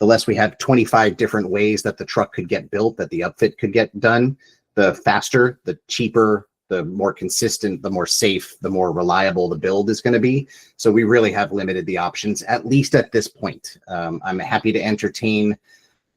[SPEAKER 1] less we have 25 different ways that the truck could get built, that the upfit could get done, the faster, the cheaper, the more consistent, the more safe, the more reliable the build is going to be. So we really have limited the options, at least at this point. I'm happy to entertain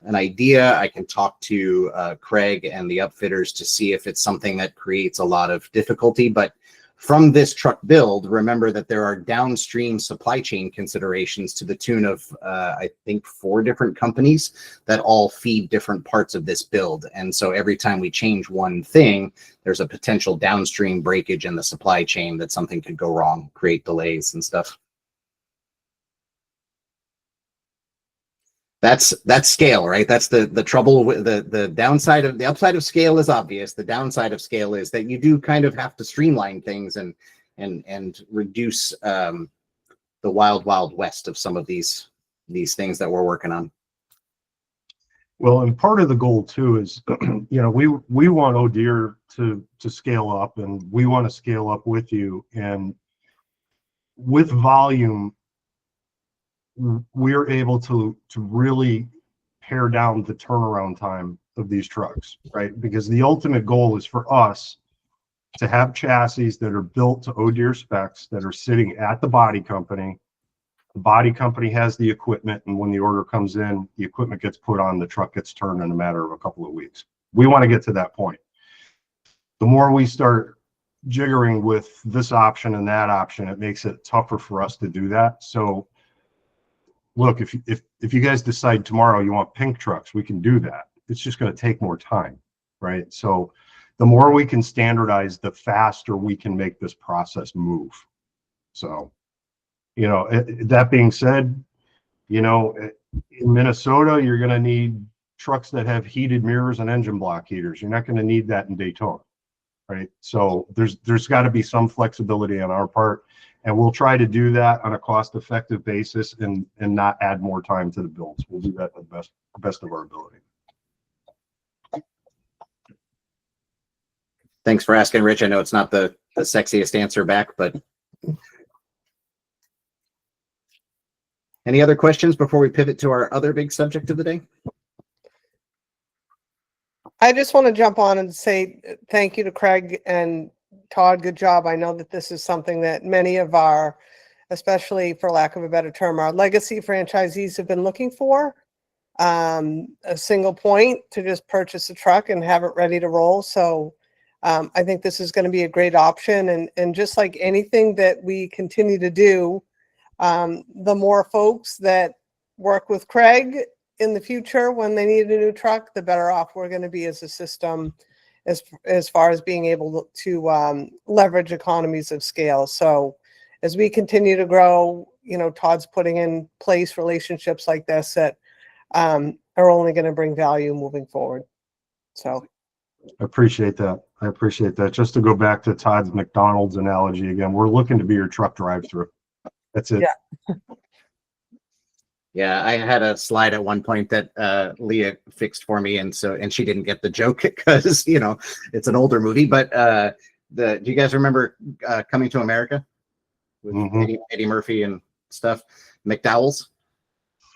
[SPEAKER 1] an idea. I can talk to Craig and the upfitters to see if it's something that creates a lot of difficulty. But from this truck build, remember that there are downstream supply chain considerations to the tune of, I think, 4 different companies that all feed different parts of this build. And so every time we change one thing, there's a potential downstream breakage in the supply chain that something could go wrong, create delays and stuff. That's scale, right? That's the trouble with the downside of the upside of scale is obvious. The downside of scale is that you do kind of have to streamline things and reduce the wild west of some of these things that we're working on.
[SPEAKER 11] Well, and part of the goal too is, we want O'Deere to scale up, and we want to scale up with you. And with volume, we're able to really pare down the turnaround time of these trucks, right? Because the ultimate goal is for us to have chassis that are built to O'Deere specs, that are sitting at the body company. The body company has the equipment, and when the order comes in, the equipment gets put on, the truck gets turned in a matter of a couple of weeks. We want to get to that point. The more we start jiggering with this option and that option, it makes it tougher for us to do that. So look, if you guys decide tomorrow you want pink trucks, we can do that. It's just going to take more time, right? So the more we can standardize, the faster we can make this process move. So, that being said, in Minnesota, you're going to need trucks that have heated mirrors and engine block heaters. You're not going to need that in Daytona, right? So there's got to be some flexibility on our part. And we'll try to do that on a cost-effective basis and not add more time to the builds. We'll do that to the best of our ability.
[SPEAKER 1] Thanks for asking, Rich. I know it's not the sexiest answer back, but any other questions before we pivot to our other big subject of the day?
[SPEAKER 5] I just want to jump on and say thank you to Craig and Todd. Good job. I know that this is something that many of our, especially for lack of a better term, our legacy franchisees have been looking for. A single point to just purchase a truck and have it ready to roll. So I think this is going to be a great option. And just like anything that we continue to do, the more folks that work with Craig in the future when they need a new truck, the better off we're going to be as a system, as far as being able to leverage economies of scale. So as we continue to grow, Todd's putting in place relationships like this that are only going to bring value moving forward. So
[SPEAKER 11] I appreciate that. Just to go back to Todd's McDonald's analogy again, we're looking to be your truck drive-through. That's it.
[SPEAKER 5] Yeah.
[SPEAKER 1] Yeah, I had a slide at one point that Leah fixed for me, and she didn't get the joke because it's an older movie. But do you guys remember Coming to America with Eddie Murphy and stuff? McDowell's,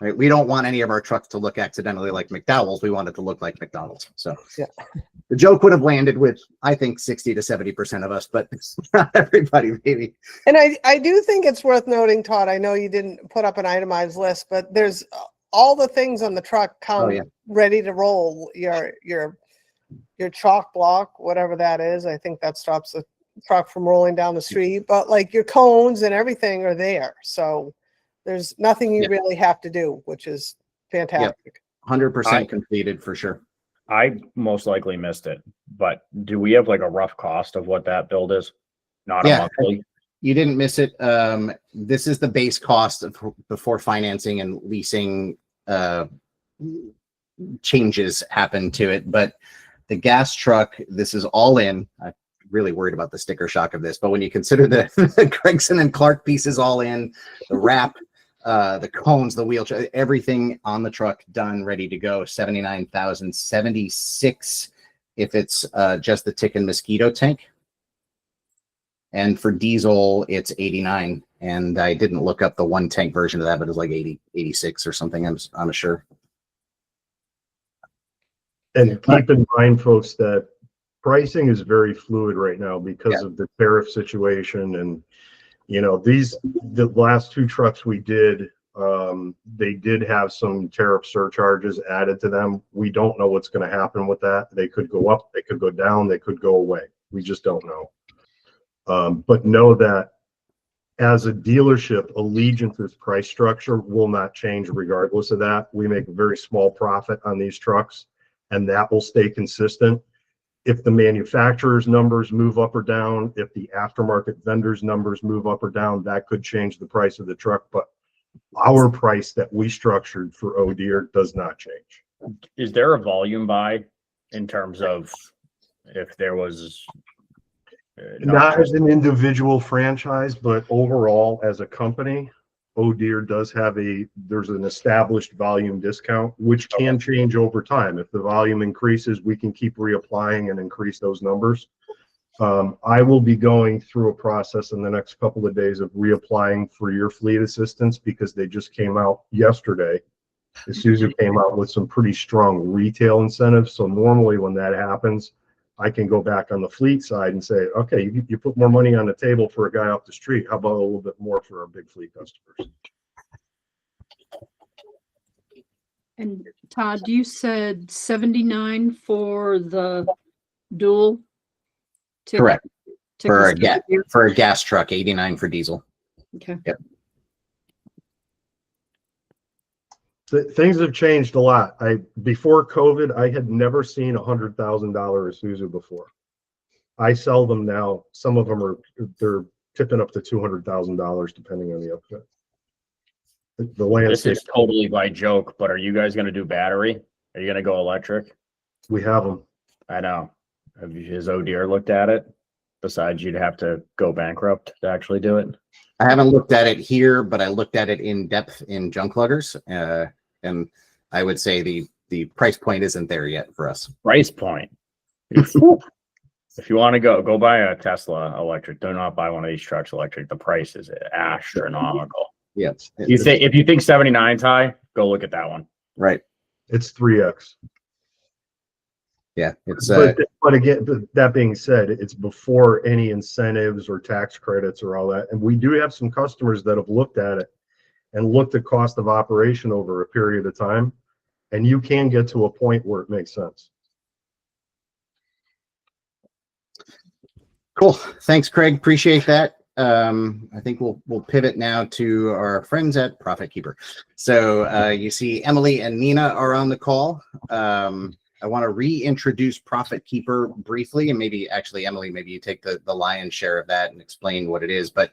[SPEAKER 1] right? We don't want any of our trucks to look accidentally like McDowell's. We want it to look like McDonald's. So
[SPEAKER 5] yeah,
[SPEAKER 1] the joke would have landed with, I think, 60 to 70% of us, but not everybody, maybe.
[SPEAKER 5] And I do think it's worth noting, Todd, I know you didn't put up an itemized list, but there's all the things on the truck come ready to roll. Your chalk block, whatever that is, I think that stops the truck from rolling down the street, but like your cones and everything are there. So there's nothing you really have to do, which is fantastic.
[SPEAKER 1] 100% completed for sure.
[SPEAKER 8] I most likely missed it, but do we have like a rough cost of what that build is? Not a monthly.
[SPEAKER 1] You didn't miss it. This is the base cost before financing and leasing changes happen to it. But the gas truck, this is all in. I'm really worried about the sticker shock of this, but when you consider the Gregson and Clark pieces all in, the wrap, the cones, the wheel, everything on the truck done, ready to go. 79,000, 76 if it's just the tick and mosquito tank. And for diesel, it's 89. And I didn't look up the one tank version of that, but it's like 80, 86 or something. I'm sure.
[SPEAKER 11] And keep in mind, folks, that pricing is very fluid right now because of the tariff situation. And, you know, the last two trucks we did, they did have some tariff surcharges added to them. We don't know what's going to happen with that. They could go up, they could go down, they could go away. We just don't know. But know that as a dealership, Allegiance's price structure will not change regardless of that. We make a very small profit on these trucks, and that will stay consistent. If the manufacturer's numbers move up or down, if the aftermarket vendor's numbers move up or down, that could change the price of the truck. But our price that we structured for Oh Deer does not change.
[SPEAKER 8] Is there a volume buy in terms of if there was
[SPEAKER 11] not as an individual franchise, but overall as a company, Oh Deer does have there's an established volume discount, which can change over time. If the volume increases, we can keep reapplying and increase those numbers. I will be going through a process in the next couple of days of reapplying for your fleet assistance because they just came out yesterday. Isuzu came out with some pretty strong retail incentives. So normally when that happens, I can go back on the fleet side and say, okay, you put more money on the table for a guy off the street. How about a little bit more for our big fleet customers?
[SPEAKER 4] And Todd, you said 79 for the dual?
[SPEAKER 1] Correct. For a gas truck, 89 for diesel.
[SPEAKER 4] Okay.
[SPEAKER 1] Yep.
[SPEAKER 11] Things have changed a lot. Before COVID, I had never seen $100,000 Isuzu before. I sell them now. Some of them they're tipping up to $200,000 depending on the outfit. The landscape.
[SPEAKER 8] This is totally by joke, but are you guys going to do battery? Are you going to go electric?
[SPEAKER 11] We have them.
[SPEAKER 8] I know. Has Oh Deer looked at it? Besides, you'd have to go bankrupt to actually do it.
[SPEAKER 1] I haven't looked at it here, but I looked at it in depth in junk luggers, and I would say the price point isn't there yet for us.
[SPEAKER 8] Price point. If you want to go buy a Tesla electric. Do not buy one of these trucks electric. The price is astronomical.
[SPEAKER 1] Yes.
[SPEAKER 8] If you think 79's high, go look at that one.
[SPEAKER 1] Right.
[SPEAKER 11] It's 3x.
[SPEAKER 1] Yeah, it's
[SPEAKER 11] but again, that being said, it's before any incentives or tax credits or all that. And we do have some customers that have looked at it and looked at cost of operation over a period of time, and you can get to a point where it makes sense.
[SPEAKER 1] Cool. Thanks, Craig. Appreciate that. I think we'll pivot now to our friends at ProfitKeeper. So you see Emily and Nina are on the call. I want to reintroduce ProfitKeeper briefly, and maybe actually, Emily, maybe you take the lion's share of that and explain what it is. But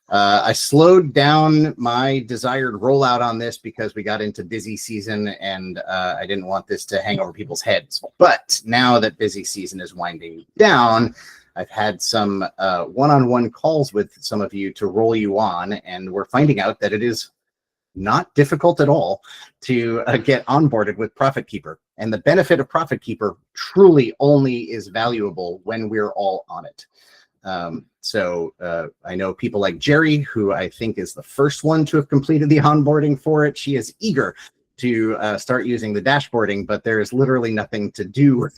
[SPEAKER 1] I slowed down my desired rollout on this because we got into busy season, and I didn't want this to hang over people's heads. But now that busy season is winding down, I've had some one-on-one calls with some of you to roll you on, and we're finding out that it is not difficult at all to get onboarded with ProfitKeeper. And the benefit of ProfitKeeper truly only is valuable when we're all on it. So I know people like Jerry, who I think is the first one to have completed the onboarding for it. She is eager to start using the dashboarding, but there is literally nothing to do with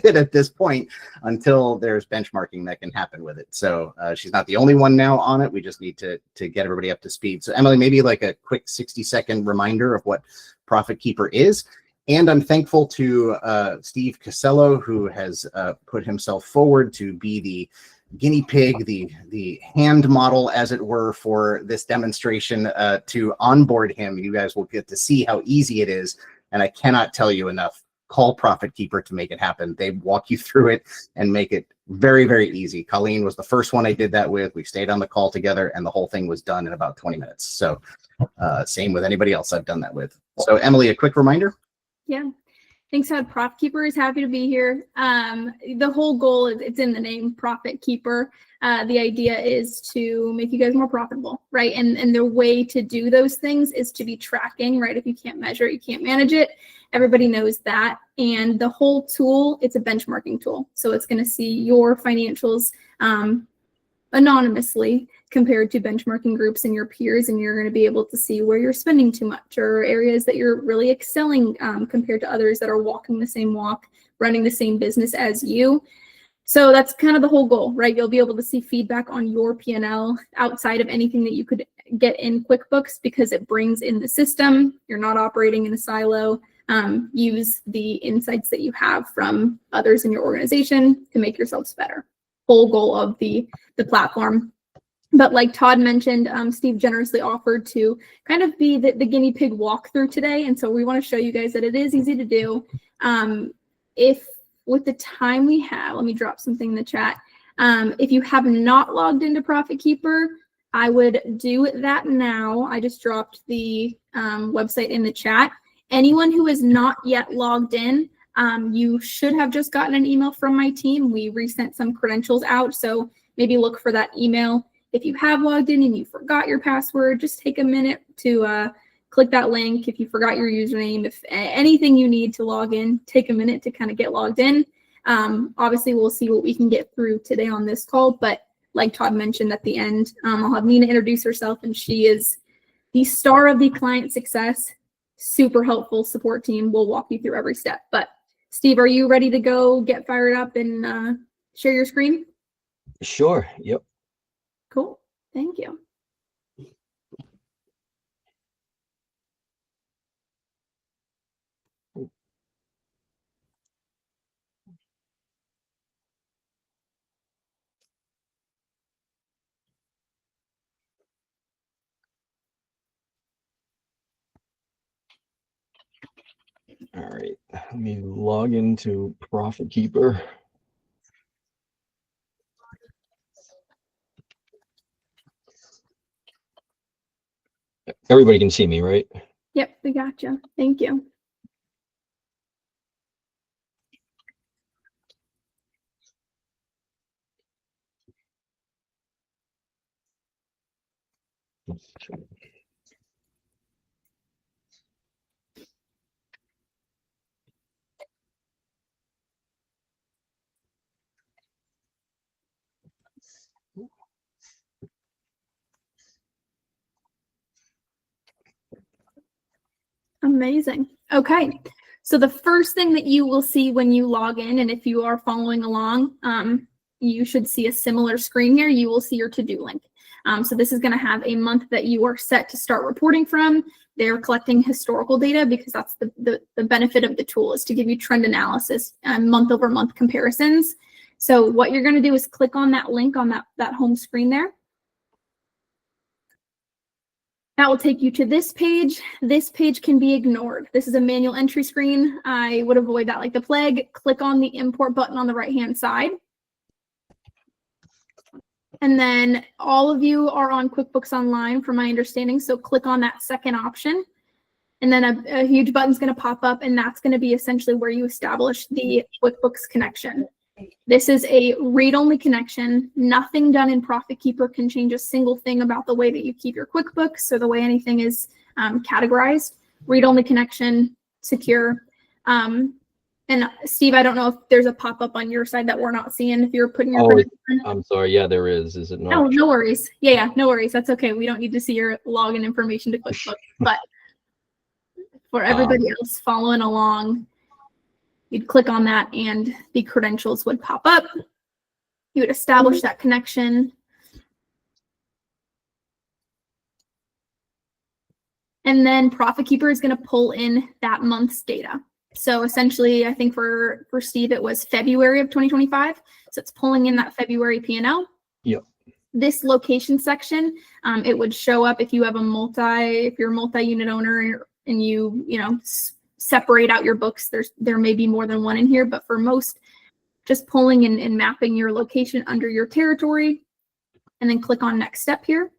[SPEAKER 1] it at this point until there's benchmarking that can happen with it. So she's not the only one now on it. We just need to get everybody up to speed. So Emily, maybe like a quick 60-second reminder of what ProfitKeeper is. And I'm thankful to Steve Casello, who has put himself forward to be the guinea pig, the hand model, as it were, for this demonstration to onboard him. You guys will get to see how easy it is. And I cannot tell you enough. Call ProfitKeeper to make it happen. They walk you through it and make it very, very easy. Colleen was the first one I did that with. We stayed on the call together and the whole thing was done in about 20 minutes. So same with anybody else I've done that with. So Emily, a quick reminder.
[SPEAKER 12] Yeah. Thanks, Todd. ProfitKeeper is happy to be here. The whole goal is, it's in the name, ProfitKeeper. The idea is to make you guys more profitable, right? And the way to do those things is to be tracking, right? If you can't measure it, you can't manage it. Everybody knows that. And the whole tool, it's a benchmarking tool. So it's going to see your financials anonymously compared to benchmarking groups and your peers, and you're going to be able to see where you're spending too much or areas that you're really excelling compared to others that are walking the same walk, running the same business as you. So that's kind of the whole goal, right? You'll be able to see feedback on your P&L outside of anything that you could get in QuickBooks because it brings in the system. You're not operating in a silo. Use the insights that you have from others in your organization to make yourselves better. Whole goal of the platform. But like Todd mentioned, Steve generously offered to kind of be the guinea pig walkthrough today. And so we want to show you guys that it is easy to do. If with the time we have, let me drop something in the chat. If you have not logged into ProfitKeeper, I would do that now. I just dropped the website in the chat. Anyone who is not yet logged in, you should have just gotten an email from my team. We resent some credentials out, so maybe look for that email. If you have logged in and you forgot your password, just take a minute to click that link. If you forgot your username, if anything you need to log in, take a minute to kind of get logged in. Obviously, we'll see what we can get through today on this call, but like Todd mentioned at the end, I'll have Nina introduce herself, and she is the star of the client success, super helpful support team. We'll walk you through every step. But Steve, are you ready to go get fired up and share your screen?
[SPEAKER 2] Sure. Yep.
[SPEAKER 12] Cool. Thank you.
[SPEAKER 2] All right. Let me log into ProfitKeeper. Everybody can see me, right?
[SPEAKER 12] Yep, we got you. Thank you. Amazing. Okay. So the first thing that you will see when you log in, and if you are following along, you should see a similar screen here. You will see your to-do link. So this is going to have a month that you are set to start reporting from. They're collecting historical data because that's the benefit of the tool, is to give you trend analysis and month-over-month comparisons. So what you're going to do is click on that link on that home screen there. That will take you to this page. This page can be ignored. This is a manual entry screen. I would avoid that like the plague. Click on the import button on the right-hand side. And then all of you are on QuickBooks Online, from my understanding. So click on that second option. And then a huge button is going to pop up, and that's going to be essentially where you establish the QuickBooks connection. This is a read-only connection. Nothing done in ProfitKeeper can change a single thing about the way that you keep your QuickBooks or the way anything is categorized. Read-only connection, secure. And Steve, I don't know if there's a pop-up on your side that we're not seeing if you're putting your credentials in.
[SPEAKER 2] I'm sorry. Yeah, there is. Is it not?
[SPEAKER 12] No, no worries. Yeah, no worries. That's okay. We don't need to see your login information to QuickBooks. But for everybody else following along, you'd click on that and the credentials would pop up. You would establish that connection. And then ProfitKeeper is going to pull in that month's data. So essentially, I think for Steve, it was February of 2025. So it's pulling in that February P&L.
[SPEAKER 2] Yep.
[SPEAKER 12] This location section, it would show up if you have if you're a multi-unit owner and you separate out your books. There may be more than one in here, but for most, just pulling and mapping your location under your territory, and then click on next step here.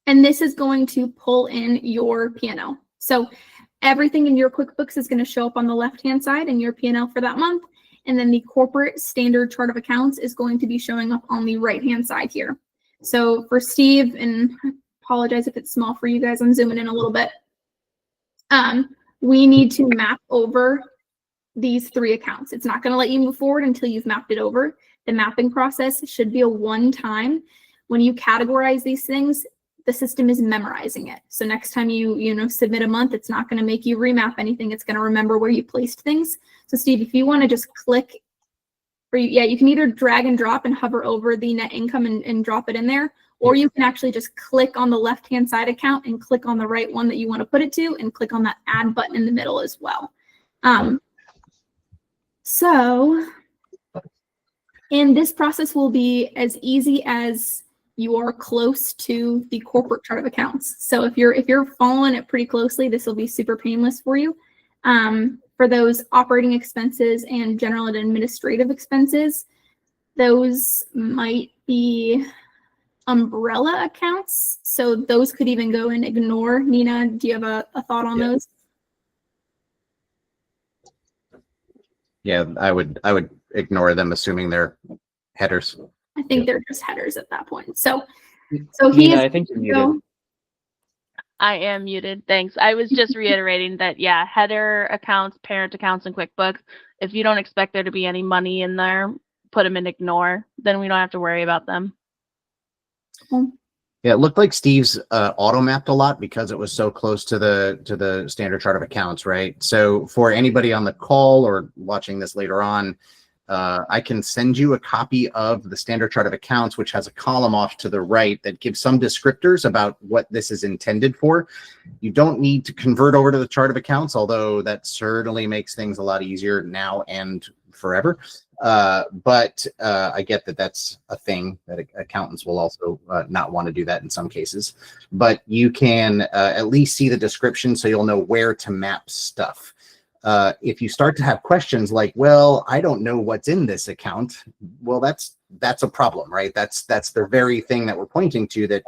[SPEAKER 12] And this is going to pull in your P&L. So everything in your QuickBooks is going to show up on the left-hand side in your P&L for that month. And then the corporate standard chart of accounts is going to be showing up on the right-hand side here. So for Steve, and I apologize if it's small for you guys, I'm zooming in a little bit. We need to map over these 3 accounts. It's not going to let you move forward until you've mapped it over. The mapping process should be a one-time. When you categorize these things, the system is memorizing it. So next time you submit a month, it's not going to make you remap anything. It's going to remember where you placed things. So Steve, if you want to just click, you can either drag and drop and hover over the net income and drop it in there, or you can actually just click on the left-hand side account and click on the right one that you want to put it to, and click on that add button in the middle as well. And this process will be as easy as you are close to the corporate chart of accounts. So if you're following it pretty closely, this will be super painless for you. For those operating expenses and general and administrative expenses, those might be umbrella accounts. So those could even go and ignore. Nina, do you have a thought on those?
[SPEAKER 1] Yeah, I would ignore them, assuming they're headers.
[SPEAKER 12] I think they're just headers at that point. So
[SPEAKER 10] Nina, I think you're muted.
[SPEAKER 13] I am muted. Thanks. I was just reiterating that, yeah, header accounts, parent accounts, and QuickBooks, if you don't expect there to be any money in there, put them in ignore. Then we don't have to worry about them.
[SPEAKER 1] Yeah, it looked like Steve's auto mapped a lot because it was so close to the standard chart of accounts, right? So for anybody on the call or watching this later on, I can send you a copy of the standard chart of accounts, which has a column off to the right that gives some descriptors about what this is intended for. You don't need to convert over to the chart of accounts, although that certainly makes things a lot easier now and forever. But I get that that's a thing that accountants will also not want to do that in some cases. But you can at least see the description so you'll know where to map stuff. If you start to have questions like, well, I don't know what's in this account, well, that's a problem, right? That's the very thing that we're pointing to,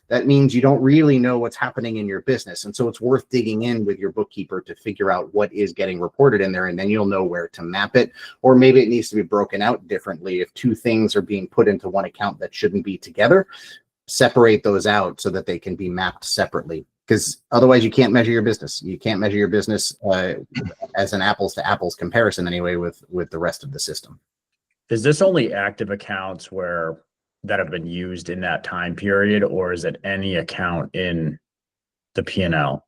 [SPEAKER 1] that means you don't really know what's happening in your business. And so it's worth digging in with your bookkeeper to figure out what is getting reported in there, and then you'll know where to map it. Or maybe it needs to be broken out differently. If 2 things are being put into one account that shouldn't be together, separate those out so that they can be mapped separately. Because otherwise you can't measure your business. You can't measure your business as an apples to apples comparison anyway with the rest of the system.
[SPEAKER 8] Is this only active accounts that have been used in that time period, or is it any account in the P&L?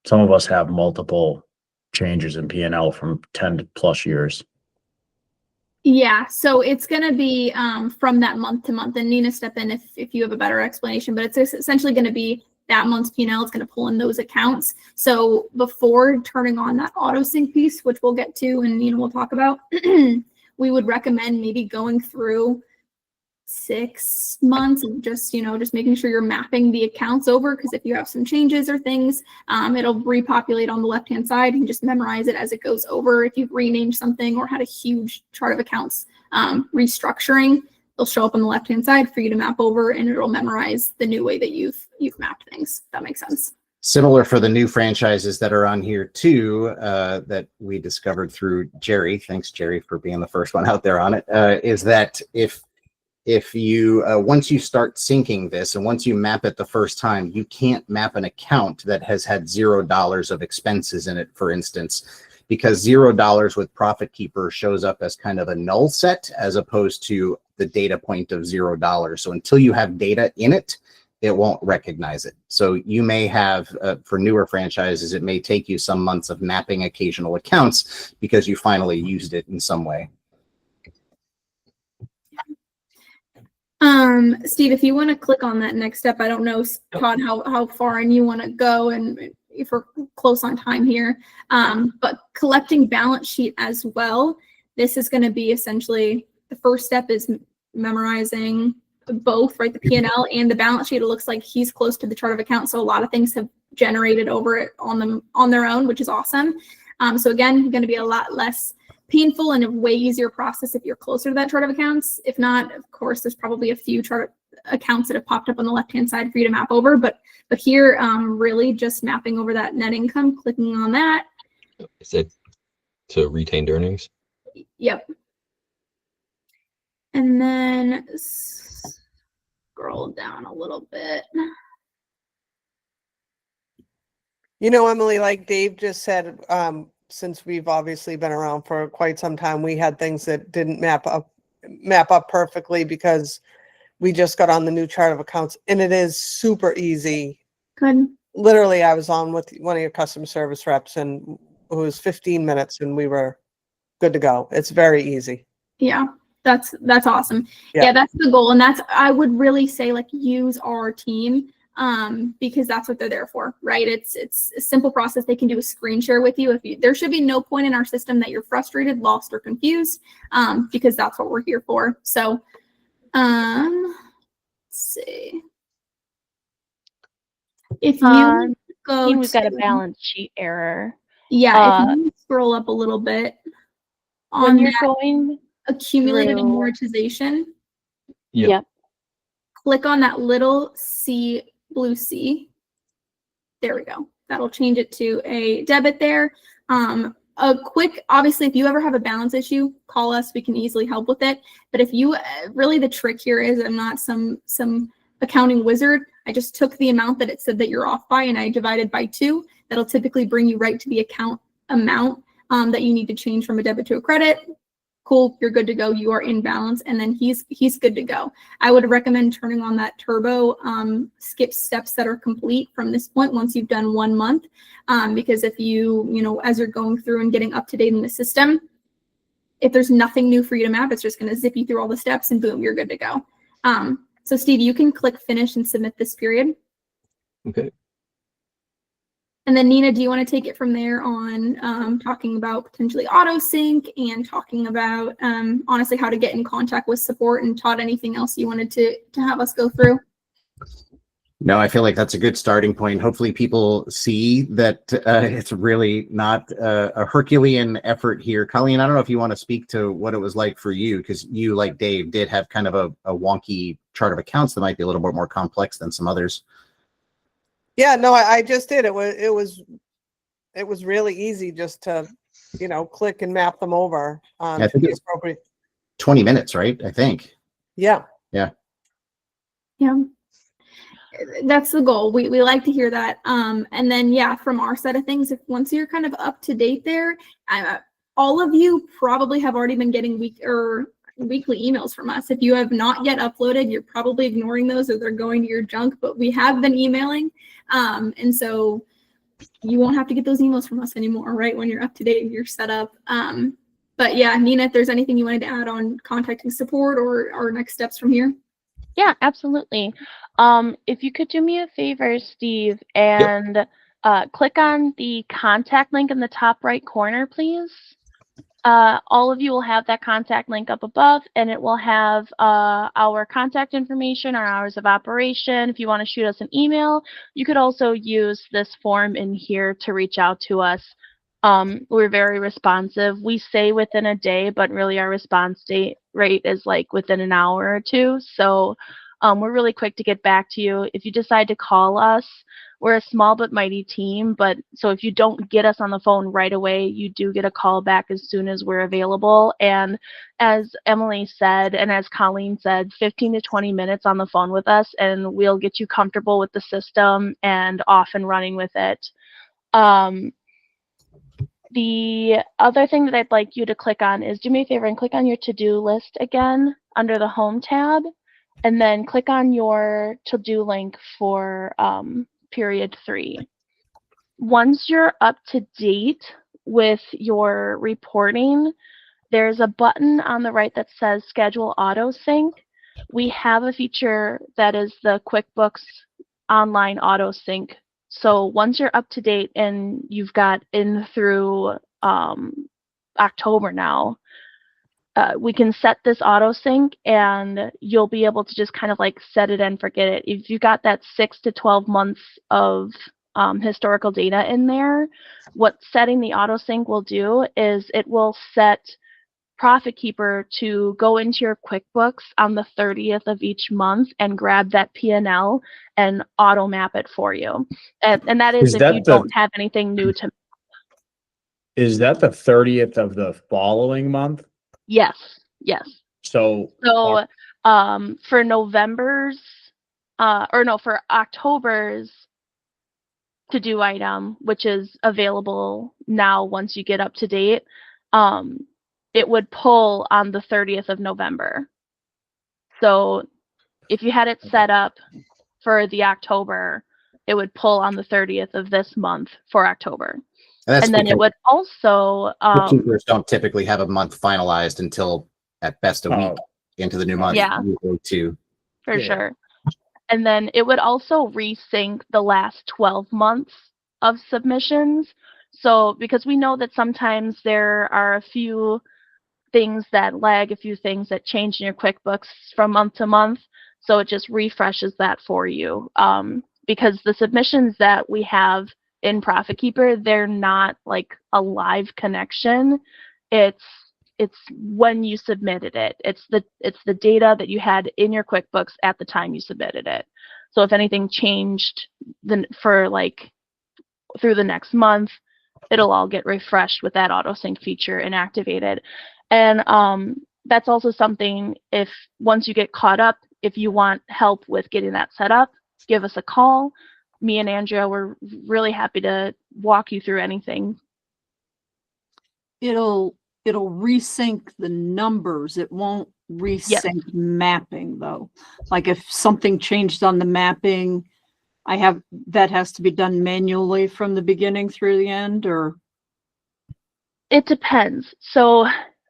[SPEAKER 8] Some of us have multiple changes in P&L from 10 plus years.
[SPEAKER 12] Yeah, so it's going to be from that month to month. And Nina, step in if you have a better explanation, but it's essentially going to be that month's P&L. It's going to pull in those accounts. So before turning on that auto sync piece, which we'll get to and Nina will talk about, we would recommend maybe going through 6 months and just making sure you're mapping the accounts over, because if you have some changes or things, it'll repopulate on the left hand side. You can just memorize it as it goes over. If you've renamed something or had a huge chart of accounts restructuring, they'll show up on the left hand side for you to map over, and it'll memorize the new way that you've mapped things. If that makes sense.
[SPEAKER 1] Similar for the new franchises that are on here too, that we discovered through Jerry. Thanks, Jerry, for being the first one out there on it. Is that if you once you start syncing this and once you map it the first time, you can't map an account that has had $0 of expenses in it, for instance, because $0 with ProfitKeeper shows up as kind of a null set as opposed to the data point of $0. So until you have data in it, it won't recognize it. So you may have, for newer franchises, it may take you some months of mapping occasional accounts because you finally used it in some way.
[SPEAKER 12] Steve, if you want to click on that next step, I don't know, Todd, how far in you want to go and if we're close on time here, but collecting balance sheet as well. This is going to be essentially the first step is memorizing both, right? The P&L and the balance sheet. It looks like he's close to the chart of accounts. So a lot of things have generated over it on their own, which is awesome. So again, going to be a lot less painful and a way easier process if you're closer to that chart of accounts. If not, of course, there's probably a few accounts that have popped up on the left-hand side for you to map over. But here, really just mapping over that net income, clicking on that.
[SPEAKER 2] Is it to retained earnings?
[SPEAKER 12] Yep. And then scroll down a little bit.
[SPEAKER 5] You know, Emily, like Dave just said, since we've obviously been around for quite some time, we had things that didn't map up perfectly because we just got on the new chart of accounts, and it is super easy.
[SPEAKER 12] Good.
[SPEAKER 5] Literally, I was on with one of your customer service reps, and it was 15 minutes, and we were good to go. It's very easy.
[SPEAKER 12] Yeah, that's awesome.
[SPEAKER 5] Yeah.
[SPEAKER 12] Yeah, that's the goal, and I would really say, like, use our team, because that's what they're there for, right? It's a simple process. They can do a screen share with you. There should be no point in our system that you're frustrated, lost, or confused, because that's what we're here for. So, let's see. If you go
[SPEAKER 13] we've got a
[SPEAKER 12] to-
[SPEAKER 13] balance sheet error.
[SPEAKER 12] Yeah, if you scroll up a little bit
[SPEAKER 13] when
[SPEAKER 12] on
[SPEAKER 13] you're
[SPEAKER 12] that
[SPEAKER 13] going
[SPEAKER 12] accumulated
[SPEAKER 13] through-
[SPEAKER 12] amortization,
[SPEAKER 2] Yep.
[SPEAKER 12] click on that little C, blue C. There we go. That'll change it to a debit there. A quick, obviously, if you ever have a balance issue, call us. We can easily help with it. But if you, really the trick here is, I'm not some accounting wizard. I just took the amount that it said that you're off by and I divided by 2. That'll typically bring you right to the account amount that you need to change from a debit to a credit. Cool, you're good to go. You are in balance, and then he's good to go. I would recommend turning on that turbo skip steps that are complete from this point once you've done 1 month, because if you as you're going through and getting up to date in the system, if there's nothing new for you to map, it's just going to zip you through all the steps and boom, you're good to go. So Steve, you can click finish and submit this period.
[SPEAKER 2] Okay.
[SPEAKER 12] And then Nina, do you want to take it from there on talking about potentially auto sync and talking about honestly how to get in contact with support, and Todd, anything else you wanted to have us go through?
[SPEAKER 1] No, I feel like that's a good starting point. Hopefully people see that it's really not a Herculean effort here. Colleen, I don't know if you want to speak to what it was like for you, because you, like Dave, did have kind of a wonky chart of accounts that might be a little bit more complex than some others.
[SPEAKER 5] Yeah, no, I just did. It was really easy just to, click and map them over.
[SPEAKER 1] I think it's
[SPEAKER 5] appropriate.
[SPEAKER 1] 20 minutes, right? I think.
[SPEAKER 5] Yeah.
[SPEAKER 1] Yeah.
[SPEAKER 12] Yeah. That's the goal. We like to hear that. And then, yeah, from our side of things, if once you're kind of up to date there, all of you probably have already been getting weekly emails from us. If you have not yet uploaded, you're probably ignoring those or they're going to your junk, but we have been emailing. And so you won't have to get those emails from us anymore, right? When you're up to date and you're set up. But yeah, Nina, if there's anything you wanted to add on contacting support or next steps from here.
[SPEAKER 13] Yeah, absolutely. If you could do me a favor, Steve, and click on the contact link in the top right corner, please. All of you will have that contact link up above, and it will have our contact information, our hours of operation. If you want to shoot us an email, you could also use this form in here to reach out to us. We're very responsive. We say within a day, but really our response rate is like within an hour or 2. So we're really quick to get back to you. If you decide to call us, we're a small but mighty team. But so if you don't get us on the phone right away, you do get a call back as soon as we're available. And as Emily said, and as Colleen said, 15 to 20 minutes on the phone with us, and we'll get you comfortable with the system and off and running with it. The other thing that I'd like you to click on is, do me a favor and click on your to-do list again under the home tab, and then click on your to-do link for period 3. Once you're up to date with your reporting, there's a button on the right that says schedule auto sync. We have a feature that is the QuickBooks online auto sync. So once you're up to date and you've got in through October now, we can set this auto sync and you'll be able to just kind of like set it and forget it. If you got that 6 to 12 months of historical data in there, what setting the auto sync will do is it will set ProfitKeeper to go into your QuickBooks on the 30th of each month and grab that P&L and auto map it for you. And that is if you don't have anything new to.
[SPEAKER 8] Is that the 30th of the following month?
[SPEAKER 13] Yes, yes.
[SPEAKER 8] So
[SPEAKER 13] for November's, for October's to-do item, which is available now once you get up to date, it would pull on the 30th of November. So if you had it set up for the October, it would pull on the 30th of this month for October. And then it would also
[SPEAKER 1] bookkeepers don't typically have a month finalized until at best a week into the new month.
[SPEAKER 13] Yeah, for sure. And then it would also resync the last 12 months of submissions. So because we know that sometimes there are a few things that lag, a few things that change in your QuickBooks from month to month. So it just refreshes that for you. Because the submissions that we have in ProfitKeeper, they're not like a live connection. It's when you submitted it. It's the data that you had in your QuickBooks at the time you submitted it. So if anything changed for like through the next month, it'll all get refreshed with that auto sync feature and activated. And that's also something, if once you get caught up, if you want help with getting that set up, give us a call. Me and Andrea, we're really happy to walk you through anything.
[SPEAKER 4] It'll resync the numbers. It won't resync mapping though. Like if something changed on the mapping, that has to be done manually from the beginning through the end, or?
[SPEAKER 13] It depends. So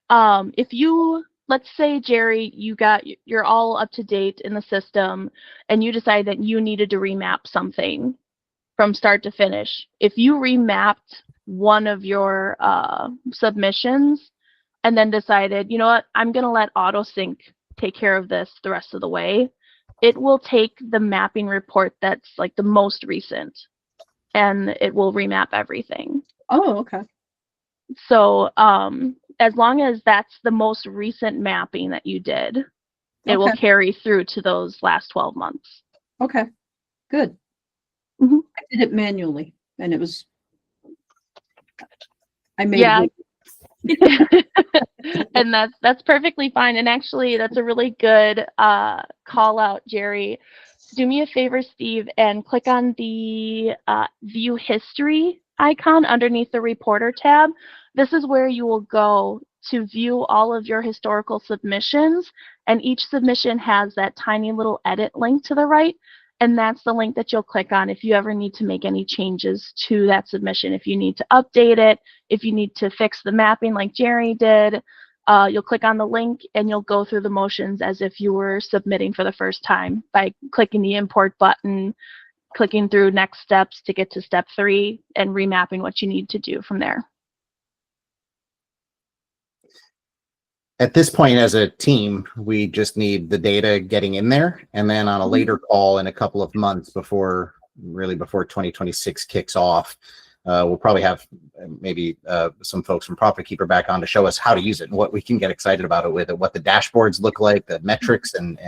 [SPEAKER 13] if you, let's say, Jerry, you're all up to date in the system and you decide that you needed to remap something from start to finish. If you remapped one of your submissions and then decided, you know what, I'm going to let AutoSync take care of this the rest of the way, it will take the mapping report that's like the most recent and it will remap everything.
[SPEAKER 4] Oh, okay.
[SPEAKER 13] So as long as that's the most recent mapping that you did, it will carry through to those last 12 months.
[SPEAKER 4] Okay, good.
[SPEAKER 13] Mm-hmm.
[SPEAKER 4] I did it manually and it was, I made
[SPEAKER 13] and that's perfectly fine. And actually, that's a really good call out, Jerry. Do me a favor, Steve, and click on the view history icon underneath the reporter tab. This is where you will go to view all of your historical submissions, and each submission has that tiny little edit link to the right. And that's the link that you'll click on if you ever need to make any changes to that submission. If you need to update it, if you need to fix the mapping like Jerry did, you'll click on the link and you'll go through the motions as if you were submitting for the first time by clicking the import button, clicking through next steps to get to step 3 and remapping what you need to do from there.
[SPEAKER 1] At this point, as a team, we just need the data getting in there, and then on a later call in a couple of months before 2026 kicks off, we'll probably have maybe some folks from ProfitKeeper back on to show us how to use it and what we can get excited about it with it, what the dashboards look like, the metrics and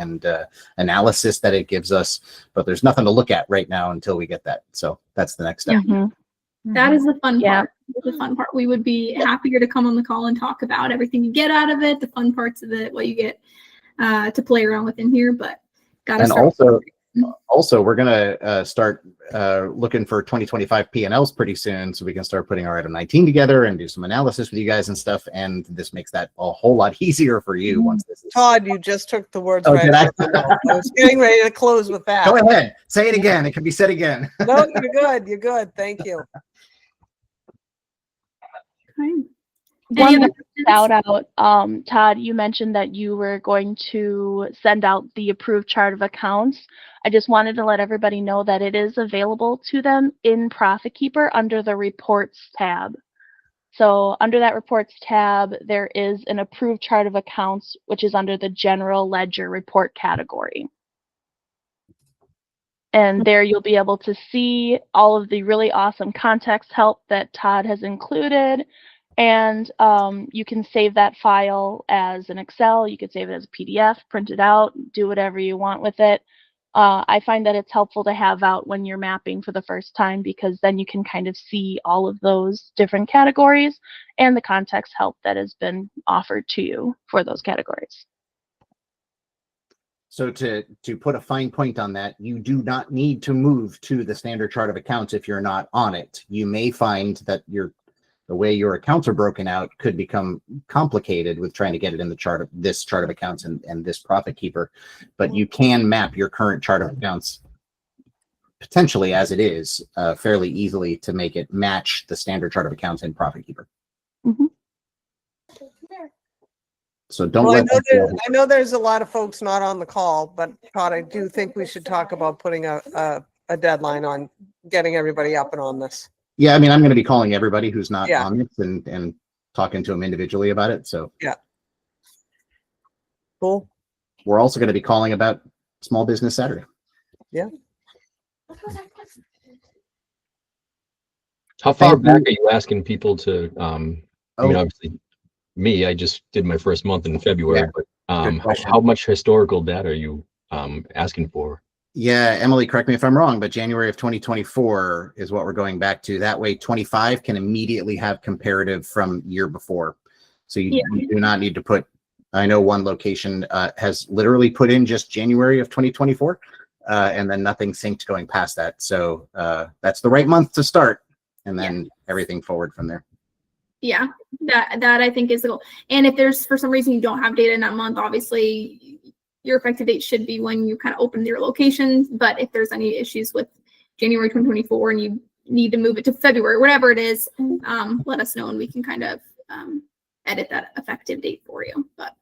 [SPEAKER 1] analysis that it gives us. But there's nothing to look at right now until we get that. So that's the next step.
[SPEAKER 12] Mm-hmm. That is the fun part. The fun part. We would be happier to come on the call and talk about everything you get out of it, the fun parts of it, what you get to play around with in here. But
[SPEAKER 1] also we're gonna start looking for 2025 P&Ls pretty soon, so we can start putting our item 19 together and do some analysis with you guys and stuff. And this makes that a whole lot easier for you once this is.
[SPEAKER 5] Todd, you just took the words
[SPEAKER 1] right.
[SPEAKER 5] Did I? I was getting ready to close with that.
[SPEAKER 1] Go ahead, say it again. It can be said again.
[SPEAKER 5] No, you're good. You're good. Thank you.
[SPEAKER 13] One shout out, Todd, you mentioned that you were going to send out the approved chart of accounts. I just wanted to let everybody know that it is available to them in ProfitKeeper under the reports tab. So under that reports tab, there is an approved chart of accounts, which is under the general ledger report category. And there you'll be able to see all of the really awesome context help that Todd has included. And you can save that file as an Excel. You could save it as a PDF, print it out, do whatever you want with it. I find that it's helpful to have out when you're mapping for the first time, because then you can kind of see all of those different categories and the context help that has been offered to you for those categories.
[SPEAKER 1] So to put a fine point on that, you do not need to move to the standard chart of accounts if you're not on it. You may find that the way your accounts are broken out could become complicated with trying to get it in the chart of this chart of accounts and this ProfitKeeper, but you can map your current chart of accounts potentially as it is fairly easily to make it match the standard chart of accounts in ProfitKeeper.
[SPEAKER 13] Mm-hmm.
[SPEAKER 1] So don't
[SPEAKER 5] Well,
[SPEAKER 1] let
[SPEAKER 5] I know there's a lot of folks not on the call, but Todd, I do think we should talk about putting a deadline on getting everybody up and on this.
[SPEAKER 1] Yeah, I mean, I'm going to be calling everybody who's not
[SPEAKER 5] Yeah.
[SPEAKER 1] on this and talking to them individually about it. So
[SPEAKER 5] yeah, cool.
[SPEAKER 1] We're also going to be calling about Small Business Saturday.
[SPEAKER 5] Yeah.
[SPEAKER 2] How far back are you asking people to? I mean, obviously, me, I just did my first month in February,
[SPEAKER 1] Yeah.
[SPEAKER 2] but how much historical data are you asking for?
[SPEAKER 1] Yeah, Emily, correct me if I'm wrong, but January of 2024 is what we're going back to. That way 25 can immediately have comparative from year before. So you do not need to put, I know one location has literally put in just January of 2024 and then nothing synced going past that. So that's the right month to start and then everything forward from there.
[SPEAKER 12] Yeah, that I think is the goal. And if there's, for some reason, you don't have data in that month, obviously your effective date should be when you kind of open your locations. But if there's any issues with January 2024 and you need to move it to February, whatever it is, let us know and we can kind of edit that effective date for you. But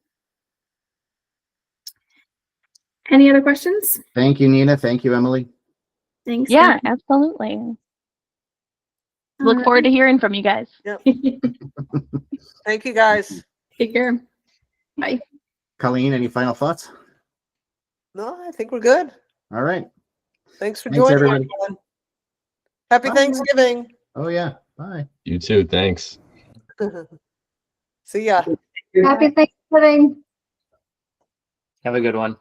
[SPEAKER 12] any other questions?
[SPEAKER 1] Thank you, Nina. Thank you, Emily.
[SPEAKER 12] Thanks.
[SPEAKER 13] Yeah, absolutely. Look forward to hearing from you guys.
[SPEAKER 5] Yep. Thank you, guys.
[SPEAKER 12] Take care. Bye.
[SPEAKER 1] Colleen, any final thoughts?
[SPEAKER 5] No, I think we're good.
[SPEAKER 1] All right.
[SPEAKER 5] Thanks for
[SPEAKER 1] Thanks,
[SPEAKER 5] joining,
[SPEAKER 1] everybody.
[SPEAKER 5] everyone. Happy Thanksgiving.
[SPEAKER 1] Oh, yeah. Bye.
[SPEAKER 2] You too. Thanks.
[SPEAKER 5] See ya.
[SPEAKER 12] Happy Thanksgiving.
[SPEAKER 10] Have a good one.